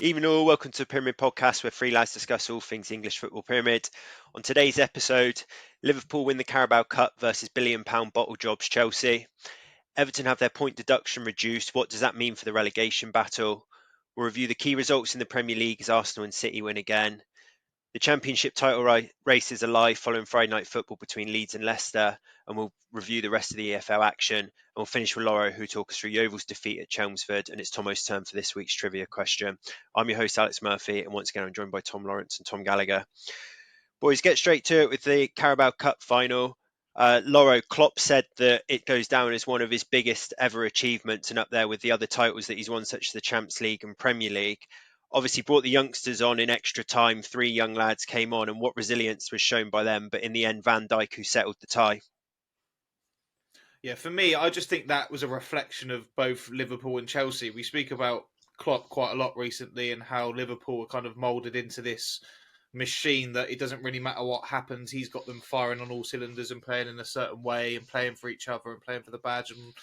Good evening all, welcome to the Pyramid Podcast where three lads discuss all things English football pyramid. On today's episode, Liverpool win the Carabao Cup versus £1 billion bottle jobs Chelsea. Everton have their point deduction reduced. What does that mean for the relegation battle? We'll review the key results in the Premier League as Arsenal and City win again. The Championship title race is alive following Friday night football between Leeds and Leicester, and we'll review the rest of the EFL action. And we'll finish with Lauro, who will talk us through Yeovil's defeat at Chelmsford, and it's Tomo's turn for this week's trivia question. I'm your host, Alex Murphy, and once again I'm joined by Tom Lawrence and Tom Gallagher. Boys, get straight to it with the Carabao Cup final. Lauro, Klopp said that it goes down as one of his biggest ever achievements and up there with the other titles that he's won, such as the Champions League and Premier League. Obviously brought the youngsters on in extra time. 3 young lads came on, and what resilience was shown by them. But in the end, Van Dijk who settled the tie. Yeah, for me, I just think that was a reflection of both Liverpool and Chelsea. We speak about Klopp quite a lot recently and how Liverpool are kind of moulded into this machine that it doesn't really matter what happens. He's got them firing on all cylinders and playing in a certain way and playing for each other and playing for the badge and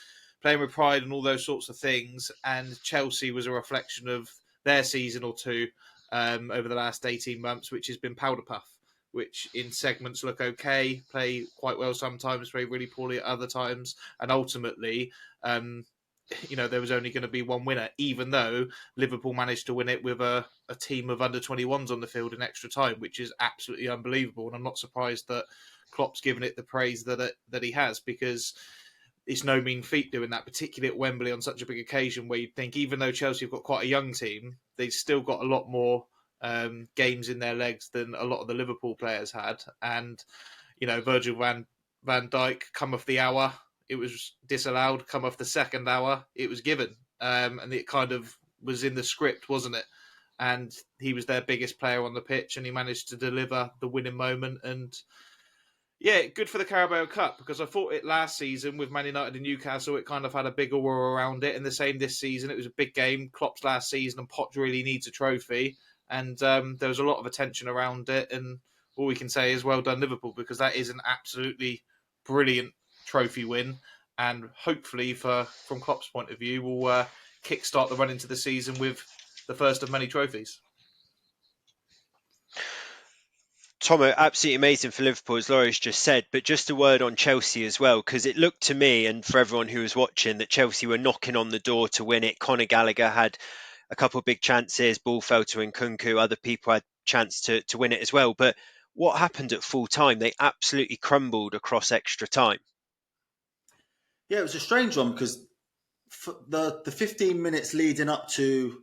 playing with pride and all those sorts of things. And Chelsea was a reflection of their season or two over the last 18 months, which has been powder puff, which in segments look okay, play quite well sometimes, play really poorly at other times. And ultimately, there was only going to be one winner, even though Liverpool managed to win it with a team of under-21s on the field in extra time, which is absolutely unbelievable. And I'm not surprised that Klopp's given it the praise that he has, because it's no mean feat doing that, particularly at Wembley on such a big occasion where you'd think, even though Chelsea have got quite a young team, they've still got a lot more games in their legs than a lot of the Liverpool players had. And, Virgil van Dijk, come off the hour, it was disallowed. Come off the second hour, it was given. And it kind of was in the script, wasn't it? And he was their biggest player on the pitch and he managed to deliver the winning moment. And yeah, good for the Carabao Cup, because I thought it last season with Man United and Newcastle, it kind of had a big aura around it. And the same this season. It was a big game. Klopp's last season and Poch really needs a trophy. And there was a lot of attention around it. And all we can say is well done, Liverpool, because that is an absolutely brilliant trophy win. And hopefully, from Klopp's point of view, will kickstart the run into the season with the first of many trophies. Tomo, absolutely amazing for Liverpool, as Laura's just said, but just a word on Chelsea as well, because it looked to me and for everyone who was watching that Chelsea were knocking on the door to win it. Conor Gallagher had a couple of big chances, ball fell to Nkunku, other people had chance to win it as well. But what happened at full time? They absolutely crumbled across extra time. Yeah, it was a strange one, because the 15 minutes leading up to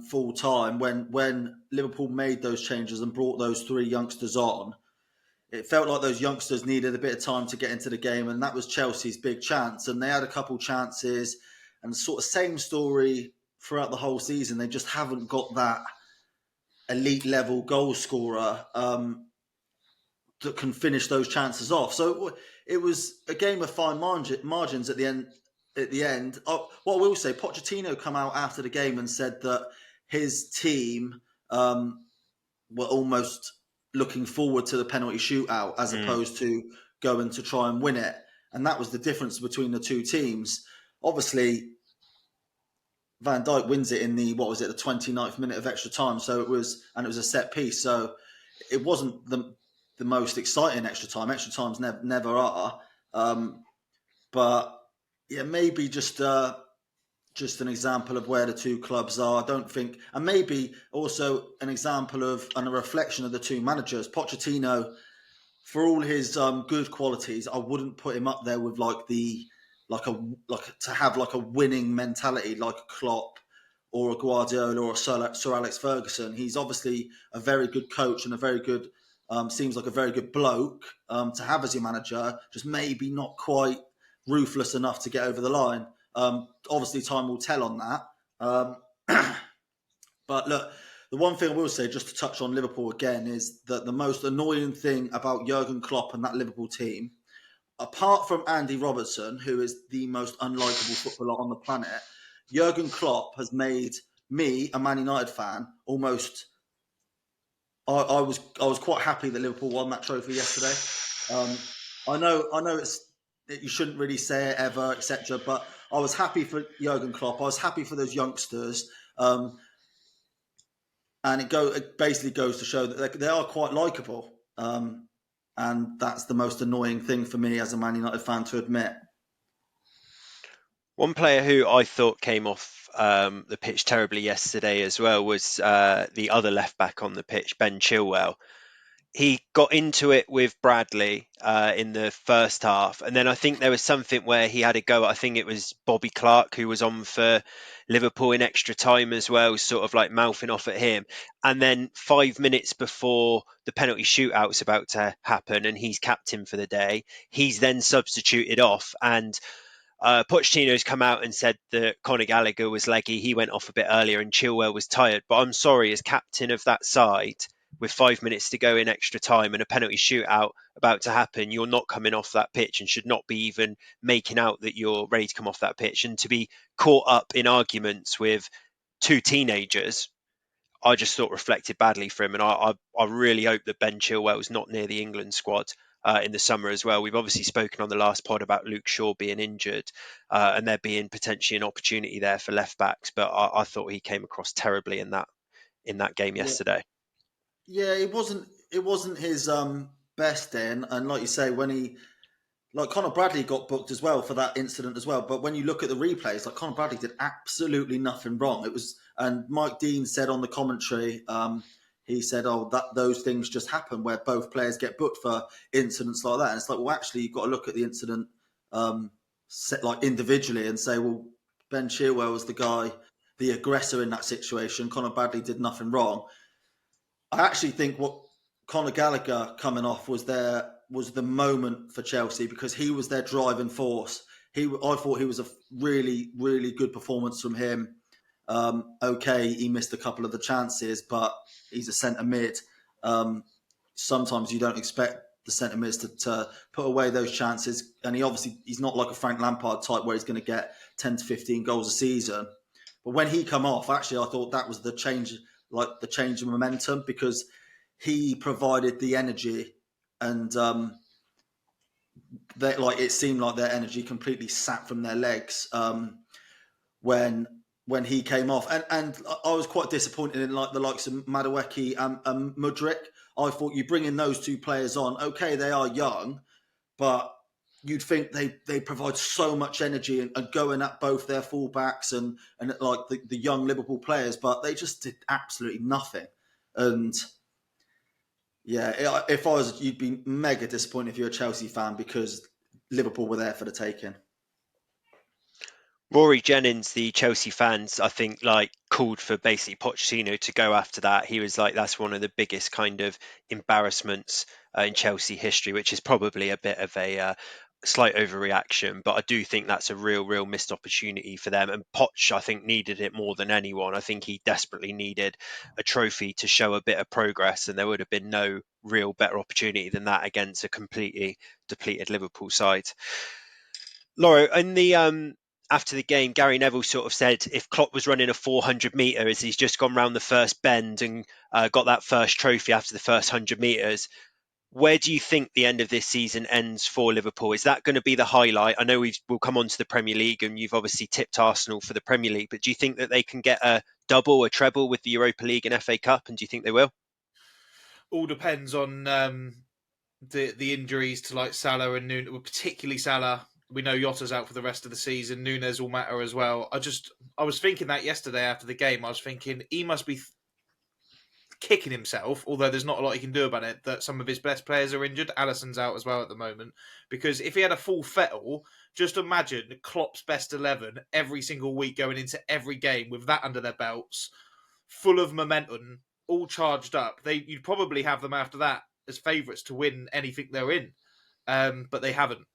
full time, when Liverpool made those changes and brought those 3 youngsters on, it felt like those youngsters needed a bit of time to get into the game, and that was Chelsea's big chance. And they had a couple chances, and sort of same story throughout the whole season. They just haven't got that elite level goal scorer that can finish those chances off. So it was a game of fine margins at the end. What I will say, Pochettino come out after the game and said that his team were almost looking forward to the penalty shootout as opposed to going to try and win it. And that was the difference between the two teams. Obviously, Van Dijk wins it in the 29th minute of extra time. So it was a set piece. So it wasn't the most exciting extra time. Extra times never are. But yeah, maybe just an example of where the two clubs are. I don't think, and maybe also an example of and a reflection of the two managers. Pochettino, for all his good qualities, I wouldn't put him up there with to have a winning mentality like a Klopp or a Guardiola or a Sir Alex Ferguson. He's obviously a very good coach and a very good, seems like a very good bloke to have as your manager. Just maybe not quite ruthless enough to get over the line. Obviously, time will tell on that. But look, the one thing I will say, just to touch on Liverpool again, is that the most annoying thing about Jurgen Klopp and that Liverpool team, apart from Andy Robertson, who is the most unlikable footballer on the planet, Jurgen Klopp has made me, a Man United fan, almost. I was quite happy that Liverpool won that trophy yesterday. I know you shouldn't really say it ever, etc. But I was happy for Jurgen Klopp. I was happy for those youngsters. and it basically goes to show that they are quite likeable, and that's the most annoying thing for me as a Man United fan to admit. One player who I thought came off the pitch terribly yesterday as well was the other left back on the pitch, Ben Chilwell. He got into it with Bradley in the first half, and then I think there was something where he had a go. I think it was Bobby Clark who was on for Liverpool in extra time as well, sort of like mouthing off at him. And then 5 minutes before the penalty shootout's about to happen, and he's captain for the day, he's then substituted off, and Pochettino's come out and said that Conor Gallagher was leggy. He went off a bit earlier and Chilwell was tired. But I'm sorry, as captain of that side, with 5 minutes to go in extra time and a penalty shootout about to happen, you're not coming off that pitch and should not be even making out that you're ready to come off that pitch. And to be caught up in arguments with two teenagers, I just thought reflected badly for him. And I really hope that Ben Chilwell's not near the England squad in the summer as well. We've obviously spoken on the last pod about Luke Shaw being injured and there being potentially an opportunity there for left backs. But I thought he came across terribly in that game yesterday. Yeah, it wasn't his best day, and like you say, like Conor Bradley got booked as well for that incident as well. But when you look at the replays, like Conor Bradley did absolutely nothing wrong. And Mike Dean said on the commentary, he said, "Oh, those things just happen where both players get booked for incidents like that." And it's like, well, actually, you've got to look at the incident like individually and say, well, Ben Chilwell was the guy, the aggressor in that situation. Conor Bradley did nothing wrong. I actually think what Conor Gallagher coming off was the moment for Chelsea because he was their driving force. I thought he was a really, really good performance from him. Okay, he missed a couple of the chances, but he's a centre mid. Sometimes you don't expect the centre mids to put away those chances, and he's not like a Frank Lampard type where he's going to get 10 to 15 goals a season. But when he come off, actually, I thought that was the change of momentum because he provided the energy, and it seemed like their energy completely sat from their legs when he came off. And I was quite disappointed in like the likes of Madueke and Mudryk. I thought you bring in those two players on. Okay, they are young, but you'd think they provide so much energy and going at both their fullbacks and like the young Liverpool players, but they just did absolutely nothing. And yeah, if I was, you'd be mega disappointed if you're a Chelsea fan because Liverpool were there for the taking. Rory Jennings, the Chelsea fans, I think, like called for basically Pochettino to go after that. He was like, that's one of the biggest kind of embarrassments in Chelsea history, which is probably a bit of a slight overreaction. But I do think that's a real missed opportunity for them. And Poch, I think, needed it more than anyone. I think he desperately needed a trophy to show a bit of progress, and there would have been no real better opportunity than that against a completely depleted Liverpool side. Laura, in the after the game, Gary Neville sort of said if Klopp was running a 400 metre as he's just gone round the first bend and got that first trophy after the first 100 metres, where do you think the end of this season ends for Liverpool? Is that going to be the highlight? I know we'll come on to the Premier League and you've obviously tipped Arsenal for the Premier League, but do you think that they can get a double, a treble with the Europa League and FA Cup? And do you think they will? All depends on the injuries to like Salah and Nunes, particularly Salah. We know Yotta's out for the rest of the season. Nunes will matter as well. I was thinking that yesterday after the game. I was thinking he must be kicking himself, although there's not a lot he can do about it, that some of his best players are injured. Alisson's out as well at the moment. Because if he had a full fettle, just imagine Klopp's best 11 every single week going into every game with that under their belts, full of momentum, all charged up. You'd probably have them after that as favourites to win anything they're in. But they haven't.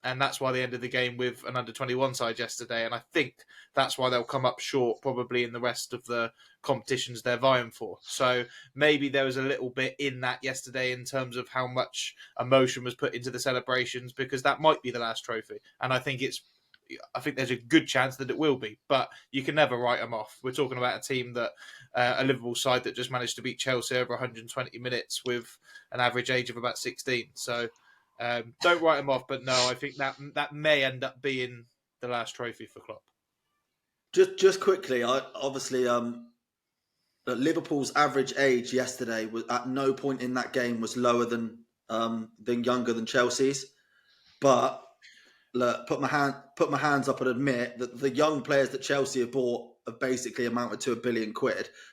And that's why they ended the game with an under-21 side yesterday. And I think that's why they'll come up short probably in the rest of the competitions they're vying for. So maybe there was a little bit in that yesterday in terms of how much emotion was put into the celebrations because that might be the last trophy. And I think there's a good chance that it will be, but you can never write them off. We're talking about a team that, a Liverpool side that just managed to beat Chelsea over 120 minutes with an average age of about 16. So don't write them off, but no, I think that may end up being the last trophy for Klopp. Just quickly, I obviously Liverpool's average age yesterday was at no point in that game was lower than younger than Chelsea's. But look, put my hands up and admit that the young players that Chelsea have bought have basically amounted to £1 billion.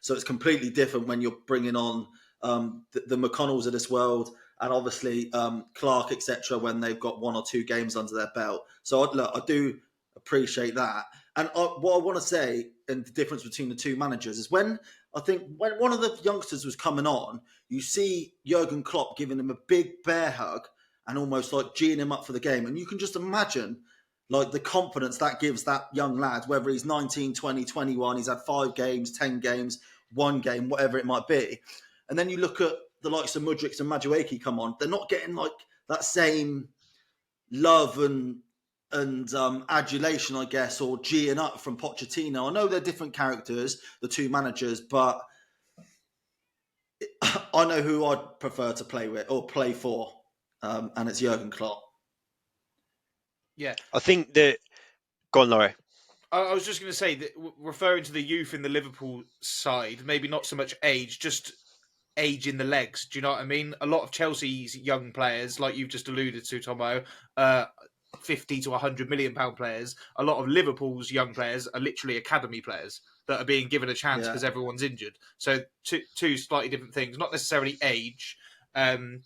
So it's completely different when you're bringing on the McConnells of this world and obviously Clark, etc. when they've got 1 or 2 games under their belt. So I do appreciate that. And what I want to say, and the difference between the two managers, is when one of the youngsters was coming on, you see Jurgen Klopp giving him a big bear hug and almost like geeing him up for the game. And you can just imagine like the confidence that gives that young lad, whether he's 19, 20, 21, he's had 5 games, 10 games, 1 game, whatever it might be. And then you look at the likes of Mudryk and Madueke come on, they're not getting like that same love and adulation, I guess, or geeing up from Pochettino. I know they're different characters, the two managers, but I know who I'd prefer to play with or play for, and it's Jurgen Klopp. Yeah. I think that... Go on, Laurie. I was just going to say that referring to the youth in the Liverpool side, maybe not so much age, just age in the legs. Do you know what I mean? A lot of Chelsea's young players, like you've just alluded to, Tomo, 50 to 100 million pound players. A lot of Liverpool's young players are literally academy players that are being given a chance because everyone's injured. So two slightly different things, not necessarily age,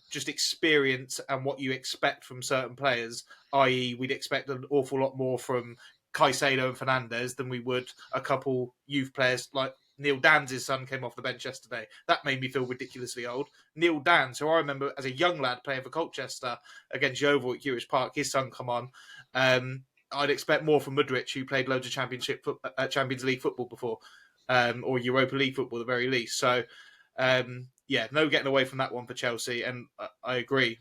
just experience and what you expect from certain players, i.e. we'd expect an awful lot more from Caicedo and Fernandes than we would a couple youth players like Neil Dan's son came off the bench yesterday. That made me feel ridiculously old. Neil Dans, who I remember as a young lad playing for Colchester against Yeovil at Hewish Park, his son come on. I'd expect more from Mudryk, who played loads of Champions League football before, or Europa League football at the very least. So, no getting away from that one for Chelsea. And I agree.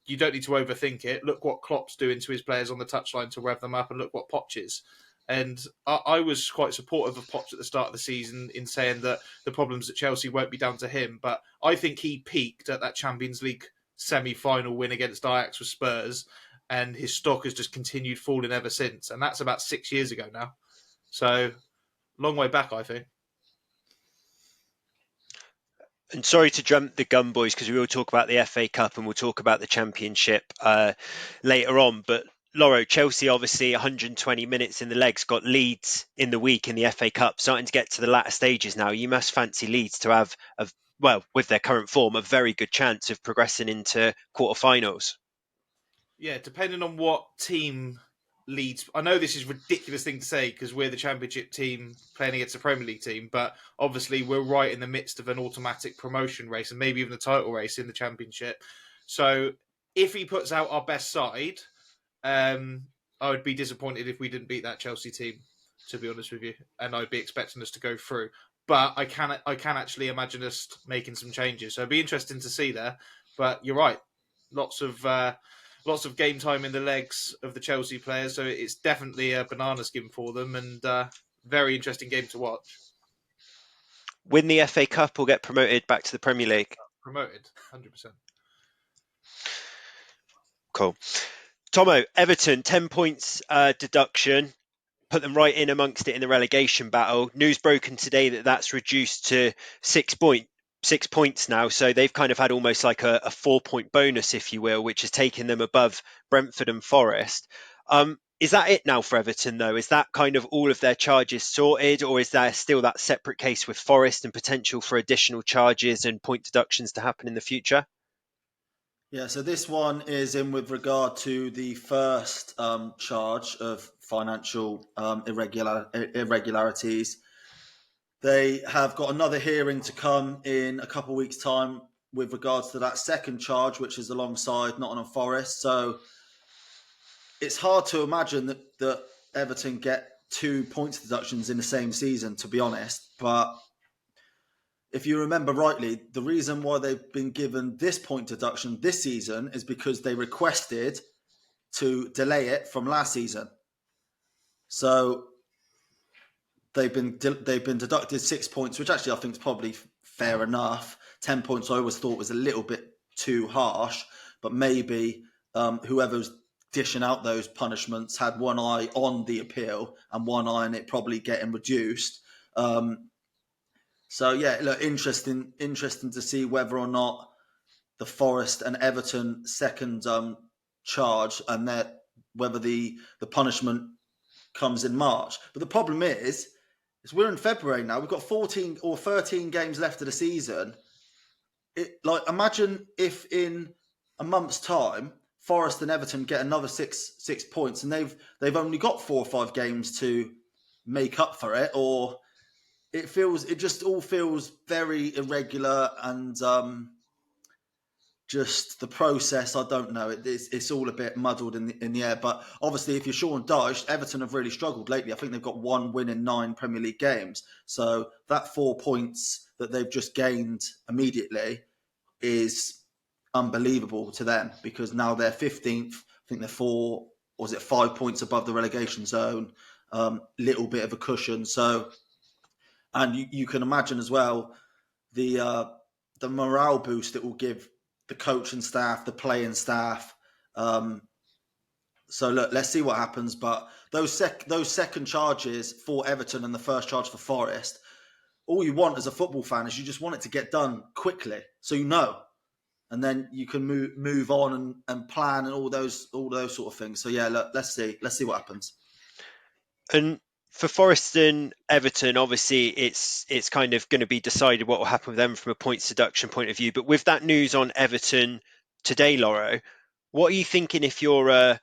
You don't need to overthink it. Look what Klopp's doing to his players on the touchline to rev them up, and look what Poch is. And I was quite supportive of Poch at the start of the season in saying that the problems at Chelsea won't be down to him. But I think he peaked at that Champions League semi-final win against Ajax with Spurs, and his stock has just continued falling ever since. And that's about 6 years ago now. So, long way back, I think. And sorry to jump the gun, boys, because we will talk about the FA Cup and we'll talk about the Championship later on. But Loro, Chelsea obviously 120 minutes in the legs, got Leeds in the week in the FA Cup, starting to get to the latter stages now. You must fancy Leeds to have, with their current form, a very good chance of progressing into quarterfinals. Yeah, depending on what team Leeds. I know this is a ridiculous thing to say because we're the Championship team playing against the Premier League team, but obviously we're right in the midst of an automatic promotion race and maybe even a title race in the Championship. So if he puts out our best side, I would be disappointed if we didn't beat that Chelsea team, to be honest with you, and I'd be expecting us to go through. But I can actually imagine us making some changes, so it'd be interesting to see there. But you're right, lots of game time in the legs of the Chelsea players, so it's definitely a banana skin for them, and very interesting game to watch. Win the FA Cup or get promoted back to the Premier League? Promoted, 100%. Cool. Tomo, Everton, 10 points deduction, put them right in amongst it in the relegation battle. News broken today that that's reduced to 6 points now. So they've kind of had almost like a 4-point bonus, if you will, which has taken them above Brentford and Forest. Is that it now for Everton, though? Is that kind of all of their charges sorted, or is there still that separate case with Forest and potential for additional charges and point deductions to happen in the future? Yeah, so this one is in with regard to the first charge of financial irregularities. They have got another hearing to come in a couple of weeks' time with regards to that second charge, which is alongside Nottingham Forest. So it's hard to imagine that Everton get 2 points deductions in the same season, to be honest. But if you remember rightly, the reason why they've been given this point deduction this season is because they requested to delay it from last season. So they've been deducted 6 points, which actually I think is probably fair enough. 10 points I always thought was a little bit too harsh, but maybe whoever's dishing out those punishments had one eye on the appeal and one eye on it probably getting reduced. So yeah, look, interesting to see whether or not the Forest and Everton second charge, and that whether the punishment comes in March. But the problem is we're in February now. We've got 14 or 13 games left of the season. Imagine if in a month's time, Forest and Everton get another six points, and they've only got 4 or 5 games to make up for it, or it just all feels very irregular, and just the process, I don't know. It's all a bit muddled in the air. But obviously, if you're Sean Dyche, Everton have really struggled lately. I think they've got 1 win in 9 Premier League games. So that 4 points that they've just gained immediately is unbelievable to them, because now they're 15th. I think they're 5 points above the relegation zone. Little bit of a cushion. So, and you can imagine as well the morale boost it will give the coaching staff, the playing staff. So look, let's see what happens. But those second charges for Everton and the first charge for Forest, all you want as a football fan is you just want it to get done quickly, so you know, and then you can move on and plan and all those sort of things. So yeah, look, let's see what happens. And for Forest and Everton, obviously it's kind of going to be decided what will happen with them from a points deduction point of view. But with that news on Everton today, Loro, what are you thinking if you're a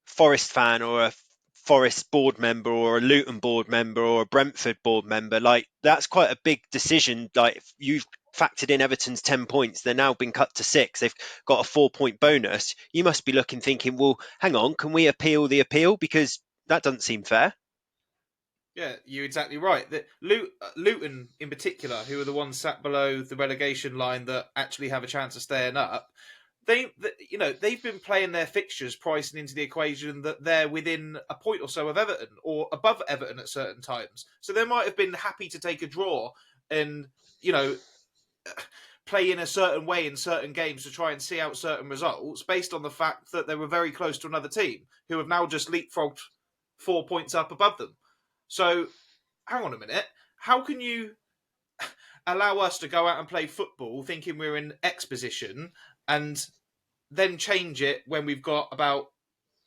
Forest fan or a Forest board member or a Luton board member or a Brentford board member? Like, that's quite a big decision. Like, you've factored in Everton's 10 points. They're now been cut to 6. They've got a 4-point bonus. You must be thinking, well, hang on, can we appeal the appeal? Because that doesn't seem fair. Yeah, you're exactly right. Luton, in particular, who are the ones sat below the relegation line that actually have a chance of staying up, they've been playing their fixtures, pricing into the equation that they're within a point or so of Everton or above Everton at certain times. So they might have been happy to take a draw and play in a certain way in certain games to try and see out certain results based on the fact that they were very close to another team who have now just leapfrogged 4 points up above them. So, hang on a minute. How can you allow us to go out and play football thinking we're in X position and then change it when we've got about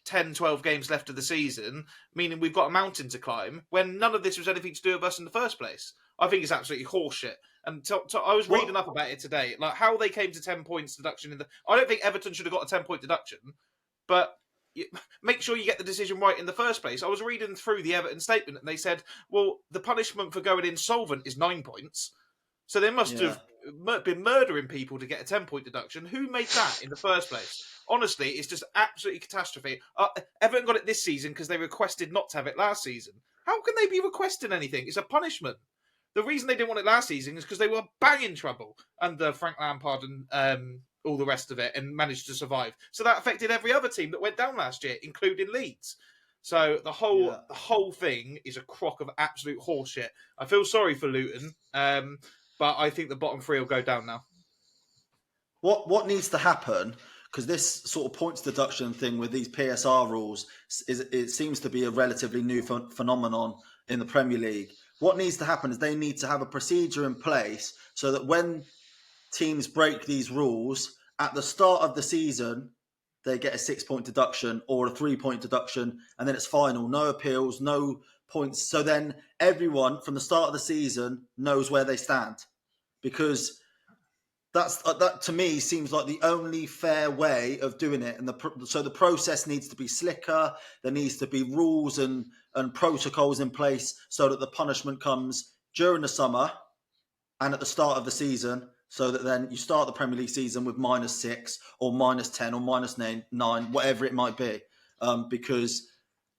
10, 12 games left of the season, meaning we've got a mountain to climb, when none of this was anything to do with us in the first place? I think it's absolutely horseshit. And I was reading up about it today, like how they came to 10 points deduction. I don't think Everton should have got a 10-point deduction, but make sure you get the decision right in the first place. I was reading through the Everton statement and they said, well, the punishment for going insolvent is 9 points. So they must have been murdering people to get a 10-point deduction. Who made that in the first place? Honestly, it's just absolutely catastrophe. Everton got it this season because they requested not to have it last season. How can they be requesting anything? It's a punishment. The reason they didn't want it last season is because they were banging trouble under Frank Lampard and all the rest of it, and managed to survive. So that affected every other team that went down last year, including Leeds. So the whole thing is a crock of absolute horseshit. I feel sorry for Luton, but I think the bottom 3 will go down now. What needs to happen? Because this sort of points deduction thing with these PSR rules it seems to be a relatively new phenomenon in the Premier League. What needs to happen is they need to have a procedure in place so that when teams break these rules at the start of the season, they get a 6-point deduction or a 3-point deduction, and then it's final. No appeals, no points. So then everyone from the start of the season knows where they stand, because that to me seems like the only fair way of doing it. And so the process needs to be slicker. There needs to be rules and protocols in place so that the punishment comes during the summer and at the start of the season, so that then you start the Premier League season with -6 or -10 or -9, whatever it might be, because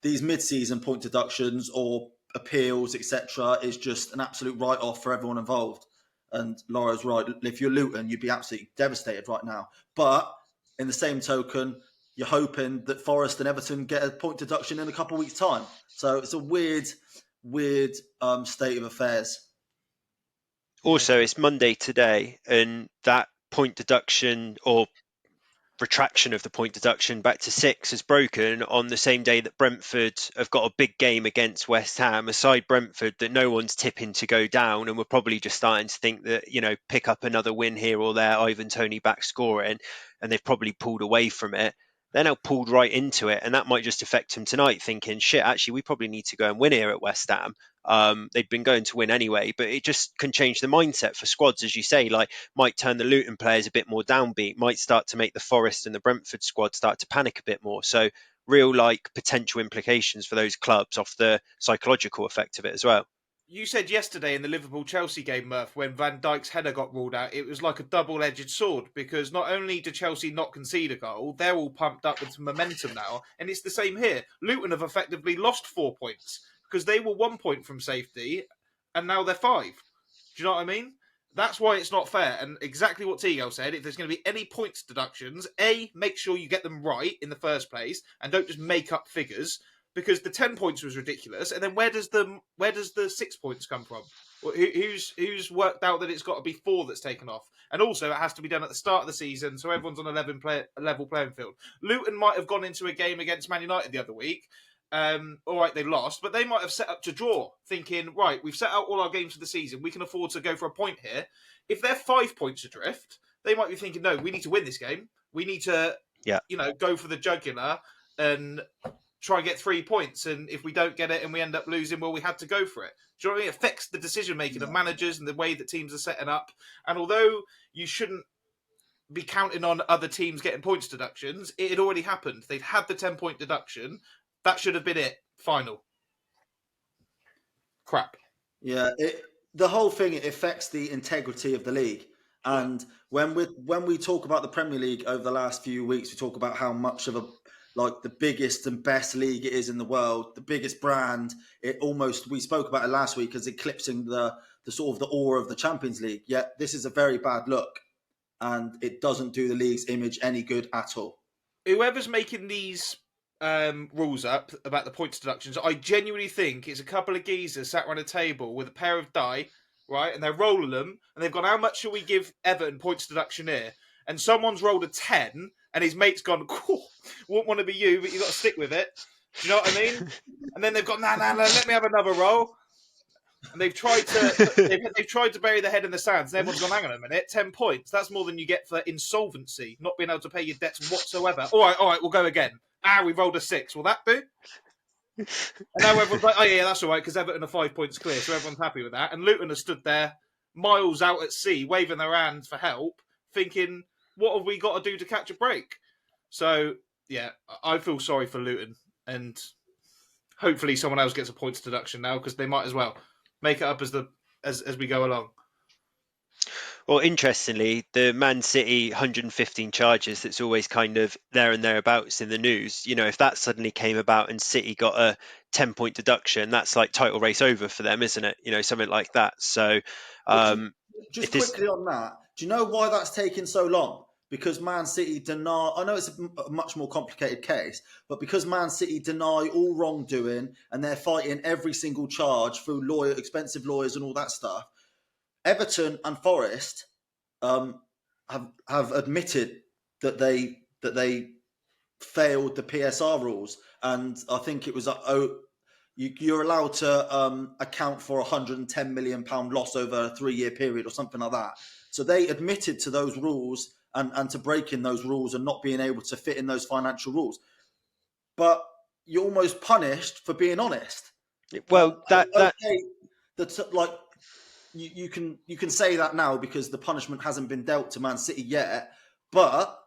these mid-season point deductions or appeals, etc., is just an absolute write-off for everyone involved. And Laura's right. If you're Luton, you'd be absolutely devastated right now. But in the same token, you're hoping that Forest and Everton get a point deduction in a couple of weeks' time. So it's a weird state of affairs. Also, it's Monday today, and that point deduction or retraction of the point deduction back to 6 has broken on the same day that Brentford have got a big game against West Ham, aside Brentford that no one's tipping to go down, and we're probably just starting to think that, pick up another win here or there, Ivan Toney back scoring, and they've probably pulled away from it. They're now pulled right into it, and that might just affect him tonight, thinking, shit, actually, we probably need to go and win here at West Ham. They'd been going to win anyway, but it just can change the mindset for squads, as you say, like might turn the Luton players a bit more downbeat, might start to make the Forest and the Brentford squad start to panic a bit more. So real potential implications for those clubs off the psychological effect of it as well. You said yesterday in the Liverpool-Chelsea game, Murph, when Van Dijk's header got ruled out, it was like a double-edged sword, because not only do Chelsea not concede a goal, they're all pumped up with some momentum now, and it's the same here. Luton have effectively lost 4 points, because they were 1 point from safety, and now they're 5. Do you know what I mean? That's why it's not fair, and exactly what Tigo said, if there's going to be any points deductions, make sure you get them right in the first place, and don't just make up figures, because the 10 points was ridiculous, and then where does the 6 points come from? Who's worked out that it's got to be 4 that's taken off? And also, it has to be done at the start of the season, so everyone's on a level playing field. Luton might have gone into a game against Man United the other week. All right, they lost, but they might have set up to draw, thinking, right, we've set out all our games for the season, we can afford to go for a point here. If they're 5 points adrift, they might be thinking, no, we need to win this game. We need to, go for the jugular and try and get 3 points, and if we don't get it and we end up losing, well, we had to go for it. Do you know what I mean? It affects the decision-making of managers and the way that teams are setting up. And although you shouldn't be counting on other teams getting points deductions, it had already happened. They'd had the 10-point deduction. That should have been it. Final. Crap. Yeah, the whole thing, it affects the integrity of the league. And when we talk about the Premier League over the last few weeks, we talk about how much of the biggest and best league it is in the world, the biggest brand. We spoke about it last week as eclipsing the sort of the aura of the Champions League. Yet this is a very bad look, and it doesn't do the league's image any good at all. Whoever's making these rules up about the points deductions, I genuinely think it's a couple of geezers sat around a table with a pair of die, right, and they're rolling them, and they've gone, how much shall we give Everton points deduction here? And someone's rolled a 10, and his mate's gone, won't want to be you, but you've got to stick with it. Do you know what I mean? And then they've gone, nah, let me have another roll. And they've tried to bury their head in the sands, and everyone's gone, hang on a minute, 10 points. That's more than you get for insolvency, not being able to pay your debts whatsoever. All right, we'll go again. We rolled a 6. Will that do? And now everyone's like, oh yeah, that's all right, because Everton are 5 points clear, so everyone's happy with that. And Luton has stood there, miles out at sea, waving their hands for help, thinking, what have we got to do to catch a break? So, yeah, I feel sorry for Luton, and hopefully someone else gets a points deduction now, because they might as well make it up as we go along. Well, interestingly, the Man City 115 charges that's always kind of there and thereabouts in the news, if that suddenly came about and City got a 10-point deduction, that's like title race over for them, isn't it? Something like that. So just quickly on that, do you know why that's taking so long? Because Man City deny, I know it's a much more complicated case, but because Man City deny all wrongdoing and they're fighting every single charge through expensive lawyers and all that stuff, Everton and Forest have admitted that they failed the PSR rules, and I think it was you're allowed to account for £110 million loss over a 3-year period or something like that. So they admitted to those rules and to breaking those rules and not being able to fit in those financial rules. But you're almost punished for being honest. Well, you can say that now because the punishment hasn't been dealt to Man City yet, but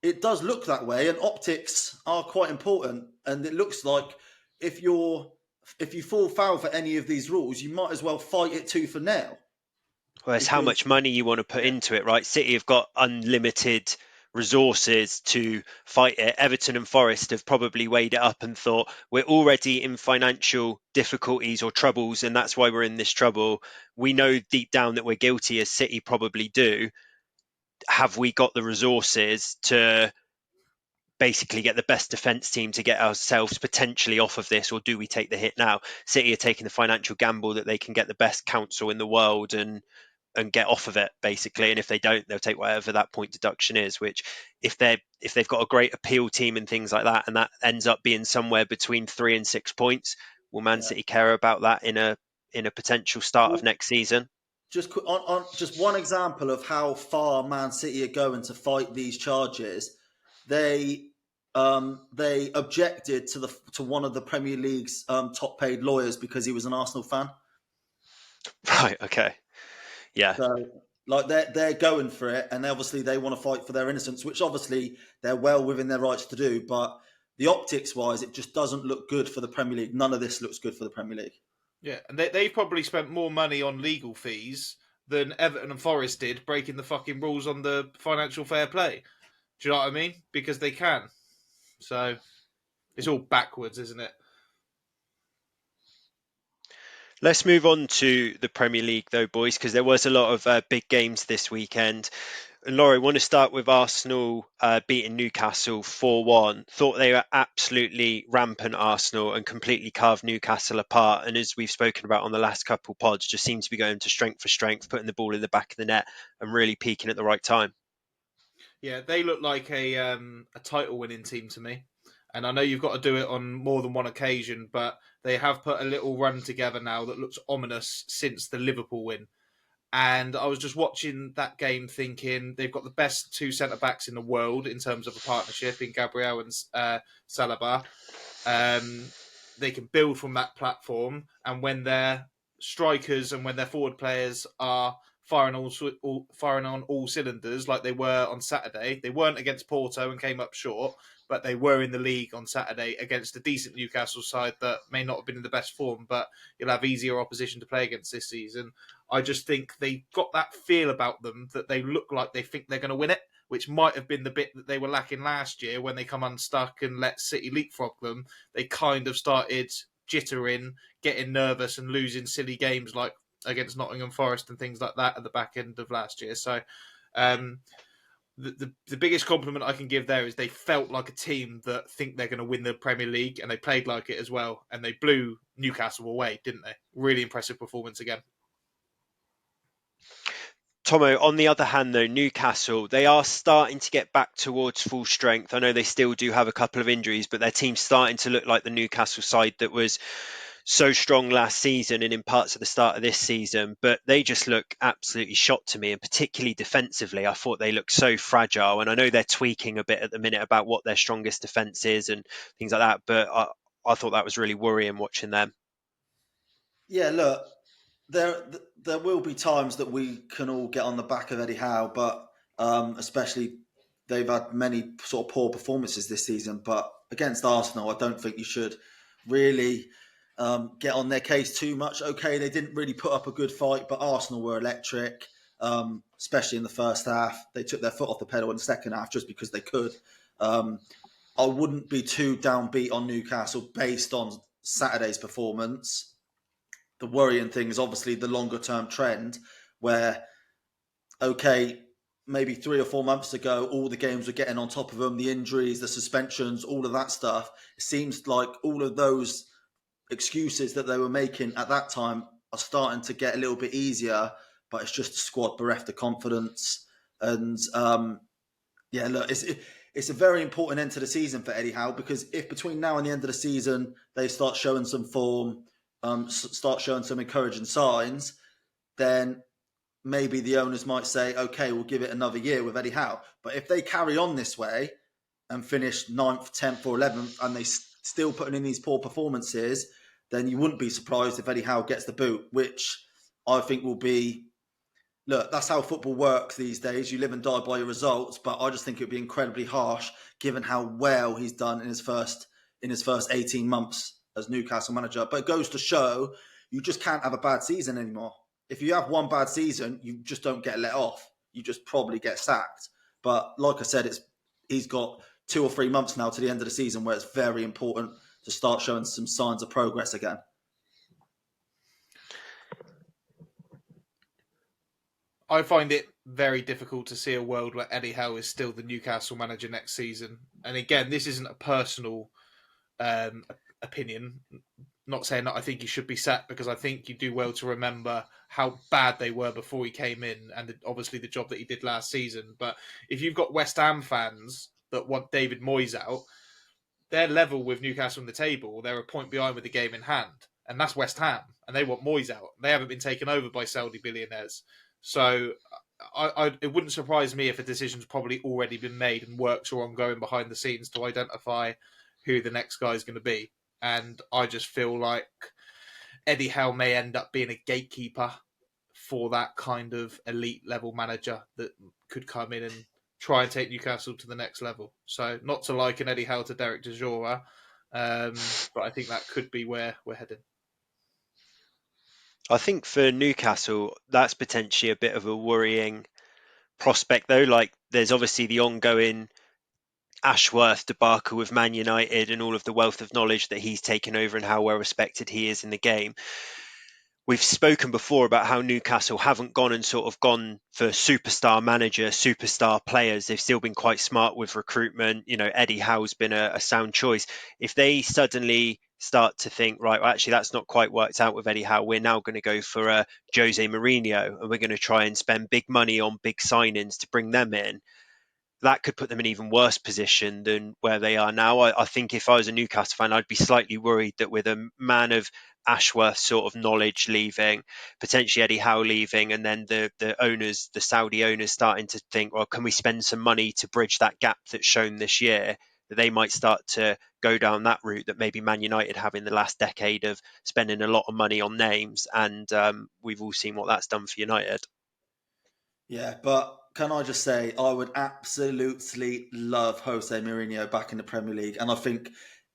it does look that way, and optics are quite important. And it looks like if you fall foul for any of these rules, you might as well fight it tooth and nail. Well, it's how much money you want to put into it, right? City have got unlimited resources to fight it. Everton and Forest have probably weighed it up and thought, we're already in financial difficulties or troubles, and that's why we're in this trouble. We know deep down that we're guilty, as City probably do. Have we got the resources to basically get the best defence team to get ourselves potentially off of this, or do we take the hit now? City are taking the financial gamble that they can get the best counsel in the world and and get off of it basically. And if they don't, they'll take whatever that point deduction is. Which if they've got a great appeal team and things like that, and that ends up being somewhere between 3 and 6 points, will Man City care about that in a potential start of next season? Just one example of how far Man City are going to fight these charges. They objected to one of the Premier League's top paid lawyers because he was an Arsenal fan. Right. Okay. Yeah. So like they're going for it, and obviously they want to fight for their innocence, which obviously they're well within their rights to do. But the optics wise, it just doesn't look good for the Premier League. None of this looks good for the Premier League. Yeah, and they've probably spent more money on legal fees than Everton and Forest did breaking the fucking rules on the financial fair play. Do you know what I mean? Because they can. So it's all backwards, isn't it? Let's move on to the Premier League, though, boys, because there was a lot of big games this weekend. And Laurie, I want to start with Arsenal beating Newcastle 4-1. Thought they were absolutely rampant, Arsenal, and completely carved Newcastle apart. And as we've spoken about on the last couple pods, just seemed to be going to strength for strength, putting the ball in the back of the net and really peaking at the right time. Yeah, they look like a title-winning team to me. And I know you've got to do it on more than one occasion, but they have put a little run together now that looks ominous since the Liverpool win. And I was just watching that game thinking they've got the best two centre-backs in the world in terms of a partnership in Gabriel and Saliba. They can build from that platform. And when their strikers and when their forward players are firing on all cylinders like they were on Saturday, they weren't against Porto and came up short, but they were in the league on Saturday against a decent Newcastle side that may not have been in the best form, but you'll have easier opposition to play against this season. I just think they got that feel about them that they look like they think they're going to win it, which might have been the bit that they were lacking last year when they come unstuck and let City leapfrog them. They kind of started jittering, getting nervous and losing silly games like against Nottingham Forest and things like that at the back end of last year. So the biggest compliment I can give there is they felt like a team that think they're going to win the Premier League, and they played like it as well. And they blew Newcastle away, didn't they? Really impressive performance again. Tomo, on the other hand, though, Newcastle, they are starting to get back towards full strength. I know they still do have a couple of injuries, but their team's starting to look like the Newcastle side that was so strong last season and in parts of the start of this season. But they just look absolutely shot to me, and particularly defensively. I thought they looked so fragile, and I know they're tweaking a bit at the minute about what their strongest defence is and things like that. But I thought that was really worrying watching them. Yeah, look, there will be times that we can all get on the back of Eddie Howe, but especially they've had many sort of poor performances this season. But against Arsenal, I don't think you should really get on their case too much. Okay, they didn't really put up a good fight, but Arsenal were electric, especially in the first half. They took their foot off the pedal in the second half just because they could. I wouldn't be too downbeat on Newcastle based on Saturday's performance. The worrying thing is obviously the longer term trend where, okay, maybe 3 or 4 months ago, all the games were getting on top of them, the injuries, the suspensions, all of that stuff. It seems like all of those excuses that they were making at that time are starting to get a little bit easier, but it's just a squad bereft of confidence. And yeah, look, it's a very important end to the season for Eddie Howe, because if between now and the end of the season they start showing some form, start showing some encouraging signs, then maybe the owners might say, okay, we'll give it another year with Eddie Howe. But if they carry on this way and finish 9th, 10th or 11th and they still putting in these poor performances, then you wouldn't be surprised if Eddie Howe gets the boot, which I think will be, look, that's how football works these days. You live and die by your results, but I just think it would be incredibly harsh given how well he's done in his first 18 months as Newcastle manager. But it goes to show you just can't have a bad season anymore. If you have one bad season, you just don't get let off. You just probably get sacked. But like I said, he's got 2 or 3 months now to the end of the season where it's very important to start showing some signs of progress again. I find it very difficult to see a world where Eddie Howe is still the Newcastle manager next season. And again, this isn't a personal opinion. not saying that I think he should be sacked, because I think you do well to remember how bad they were before he came in, and obviously the job that he did last season. But if you've got West Ham fans that want David Moyes out, they're level with Newcastle on the table. They're a point behind with the game in hand, and that's West Ham, and they want Moyes out. They haven't been taken over by Saudi billionaires, so it wouldn't surprise me if a decision's probably already been made and works are ongoing behind the scenes to identify who the next guy is going to be. And I just feel like Eddie Howe may end up being a gatekeeper for that kind of elite level manager that could come in and try and take Newcastle to the next level. So not to liken Eddie Howe to Derek de Jora, but I think that could be where we're heading. I think for Newcastle, that's potentially a bit of a worrying prospect, though. Like, there's obviously the ongoing Ashworth debacle with Man United and all of the wealth of knowledge that he's taken over and how well respected he is in the game. We've spoken before about how Newcastle haven't gone for superstar manager, superstar players. They've still been quite smart with recruitment. Eddie Howe's been a sound choice. If they suddenly start to think, right, well, actually, that's not quite worked out with Eddie Howe, we're now going to go for a Jose Mourinho, and we're going to try and spend big money on big signings to bring them in, that could put them in an even worse position than where they are now. I think if I was a Newcastle fan, I'd be slightly worried that with a man of Ashworth sort of knowledge leaving, potentially Eddie Howe leaving, and then the owners, the Saudi owners, starting to think, well, can we spend some money to bridge that gap that's shown this year? That they might start to go down that route that maybe Man United have in the last decade of spending a lot of money on names, and we've all seen what that's done for United. Yeah, but can I just say, I would absolutely love Jose Mourinho back in the Premier League. And I think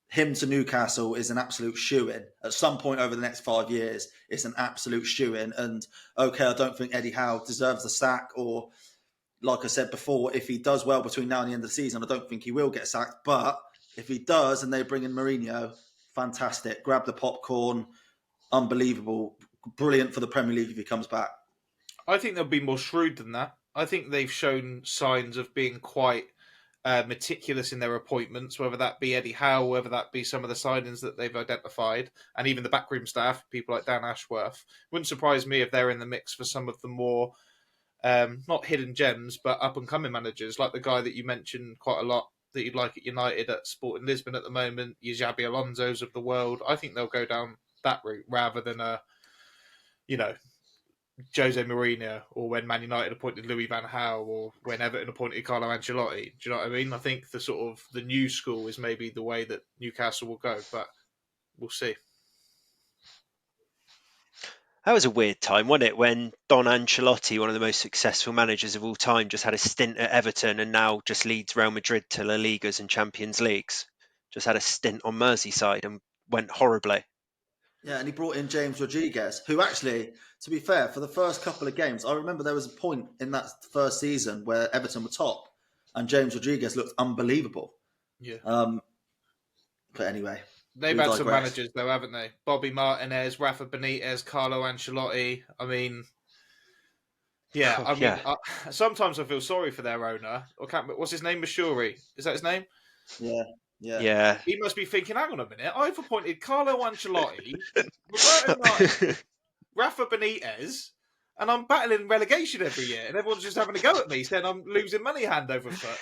him to Newcastle is an absolute shoo-in. At some point over the next 5 years, it's an absolute shoo-in. And okay, I don't think Eddie Howe deserves the sack, or like I said before, if he does well between now and the end of the season, I don't think he will get sacked. But if he does and they bring in Mourinho, fantastic. Grab the popcorn, unbelievable. Brilliant for the Premier League if he comes back. I think they'll be more shrewd than that. I think they've shown signs of being quite meticulous in their appointments, whether that be Eddie Howe, whether that be some of the signings that they've identified, and even the backroom staff, people like Dan Ashworth. Wouldn't surprise me if they're in the mix for some of the more, not hidden gems, but up-and-coming managers, like the guy that you mentioned quite a lot that you'd like at United at Sporting Lisbon at the moment, your Xabi Alonso's of the world. I think they'll go down that route rather than Jose Mourinho, or when Man United appointed Louis van Gaal, or when Everton appointed Carlo Ancelotti. Do you know what I mean? I think the new school is maybe the way that Newcastle will go, but we'll see. That was a weird time, wasn't it, when Don Ancelotti, one of the most successful managers of all time, just had a stint at Everton and now just leads Real Madrid to La Ligas and Champions Leagues. Just had a stint on Merseyside and went horribly. Yeah, and he brought in James Rodriguez, who actually, to be fair, for the first couple of games, I remember there was a point in that first season where Everton were top and James Rodriguez looked unbelievable. Yeah. But anyway. They've had some managers, though, haven't they? Bobby Martinez, Rafa Benitez, Carlo Ancelotti. I mean, sometimes I feel sorry for their owner. What's his name? Mashuri. Is that his name? Yeah. He must be thinking, hang on a minute, I've appointed Carlo Ancelotti, Roberto Martin, Rafa Benitez, and I'm battling relegation every year, and everyone's just having a go at me, saying I'm losing money hand over foot.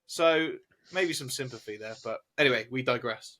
So maybe some sympathy there, but anyway, we digress.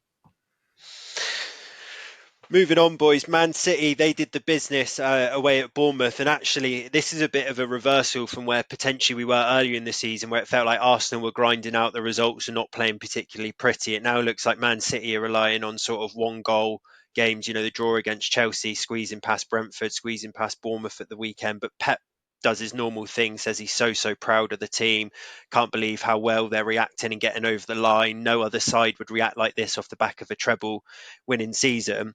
Moving on, boys. Man City, they did the business away at Bournemouth, and actually this is a bit of a reversal from where potentially we were earlier in the season, where it felt like Arsenal were grinding out the results and not playing particularly pretty. It now looks like Man City are relying on sort of one goal games, the draw against Chelsea, squeezing past Brentford, squeezing past Bournemouth at the weekend. But Pep does his normal thing, says he's so proud of the team, can't believe how well they're reacting and getting over the line. No other side would react like this off the back of a treble winning season.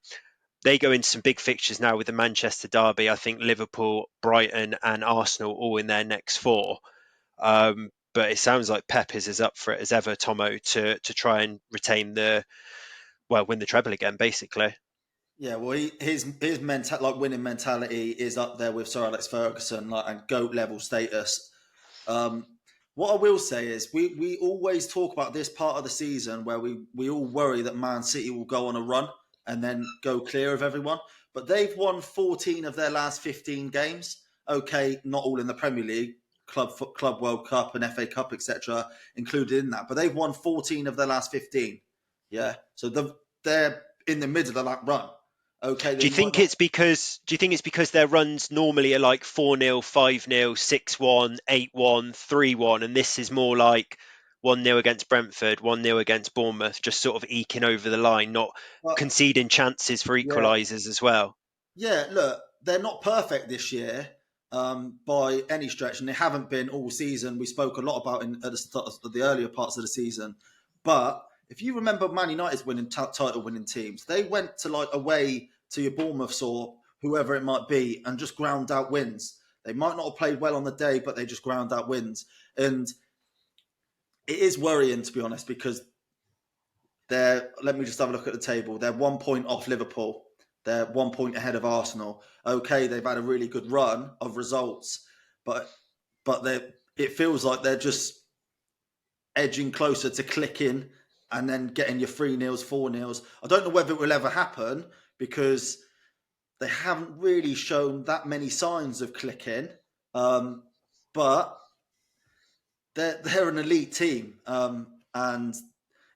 They go into some big fixtures now with the Manchester derby. I think Liverpool, Brighton and Arsenal all in their next four. But it sounds like Pep is as up for it as ever, Tomo, to try and win the treble again, basically. Yeah, well, his winning mentality is up there with Sir Alex Ferguson, and GOAT level status. What I will say is we always talk about this part of the season where we all worry that Man City will go on a run, and then go clear of everyone. But they've won 14 of their last 15 games. Okay, not all in the Premier League, Club World Cup and FA Cup, etc., included in that. But they've won 14 of their last 15. Yeah, so they're in the middle of that run. Okay, Do you think it's because their runs normally are like 4-0, 5-0, 6-1, 8-1, 3-1, and this is more like 1-0 against Brentford, 1-0 against Bournemouth, just sort of eking over the line, not conceding chances for Yeah. equalisers as well? Yeah, look, they're not perfect this year by any stretch, and they haven't been all season. We spoke a lot about at the start of the earlier parts of the season. But if you remember Man United's winning title-winning teams, they went to like away to your Bournemouths or whoever it might be and just ground out wins. They might not have played well on the day, but they just ground out wins. And it is worrying, to be honest, because let me just have a look at the table. They're 1 point off Liverpool. They're 1 point ahead of Arsenal. Okay, they've had a really good run of results, but it feels like they're just edging closer to clicking and then getting your 3-0s, 4-0s. I don't know whether it will ever happen because they haven't really shown that many signs of clicking. But they're an elite team, and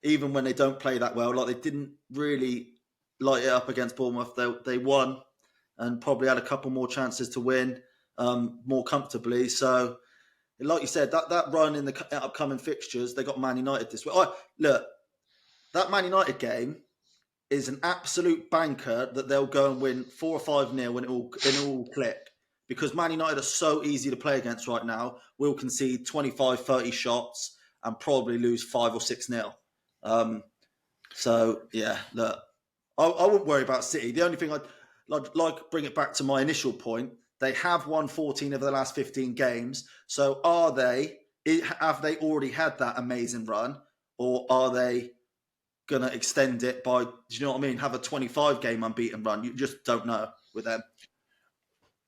even when they don't play that well, like they didn't really light it up against Bournemouth. They won and probably had a couple more chances to win more comfortably. So, like you said, that run in the upcoming fixtures, they got Man United this week. Look, that Man United game is an absolute banker that they'll go and win 4 or 5-0 when it all click. Because Man United are so easy to play against right now. We'll concede 25, 30 shots and probably lose 5 or 6-0. So, yeah, look, I wouldn't worry about City. The only thing I'd like bring it back to my initial point. They have won 14 of the last 15 games. So have they already had that amazing run? Or are they going to extend it by, do you know what I mean? Have a 25-game unbeaten run. You just don't know with them.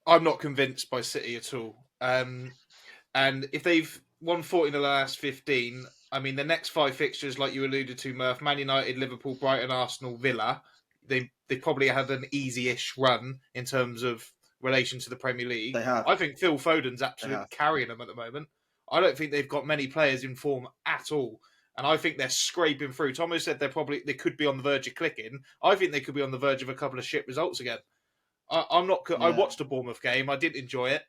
I'm not convinced by City at all. And if they've won 14 of the last 15, I mean, the next 5 fixtures, like you alluded to, Murph, Man United, Liverpool, Brighton, Arsenal, Villa, they probably have an easy-ish run in terms of relation to the Premier League. They have. I think Phil Foden's absolutely carrying them at the moment. I don't think they've got many players in form at all. And I think they're scraping through. Tomo said they could be on the verge of clicking. I think they could be on the verge of a couple of shit results again. I watched the Bournemouth game. I did enjoy it.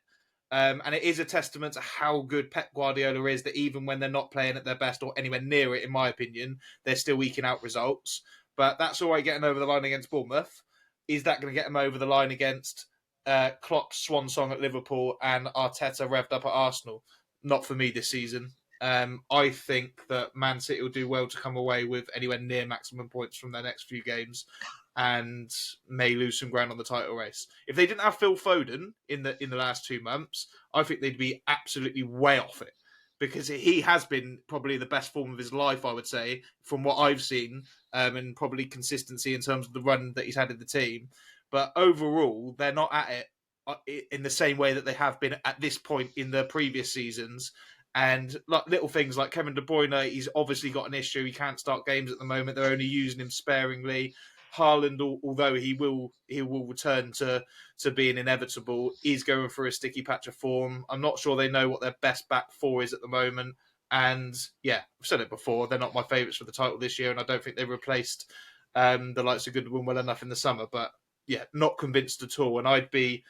And it is a testament to how good Pep Guardiola is that even when they're not playing at their best or anywhere near it, in my opinion, they're still eking out results. But that's all right getting over the line against Bournemouth. Is that going to get them over the line against Klopp's swan song at Liverpool and Arteta revved up at Arsenal? Not for me this season. I think that Man City will do well to come away with anywhere near maximum points from their next few games and may lose some ground on the title race. If they didn't have Phil Foden in the last 2 months, I think they'd be absolutely way off it because he has been probably the best form of his life, I would say, from what I've seen, and probably consistency in terms of the run that he's had in the team. But overall, they're not at it in the same way that they have been at this point in the previous seasons. And like little things like Kevin De Bruyne, he's obviously got an issue. He can't start games at the moment. They're only using him sparingly. Haaland, although he will return to being inevitable, is going through a sticky patch of form. I'm not sure they know what their best back four is at the moment. And yeah, I've said it before, they're not my favourites for the title this year, and I don't think they've replaced the likes of Goodwin well enough in the summer. But yeah, not convinced at all. And I'd be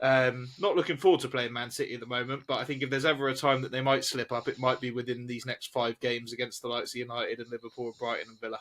not looking forward to playing Man City at the moment, but I think if there's ever a time that they might slip up, it might be within these next 5 games against the likes of United and Liverpool, Brighton and Villa.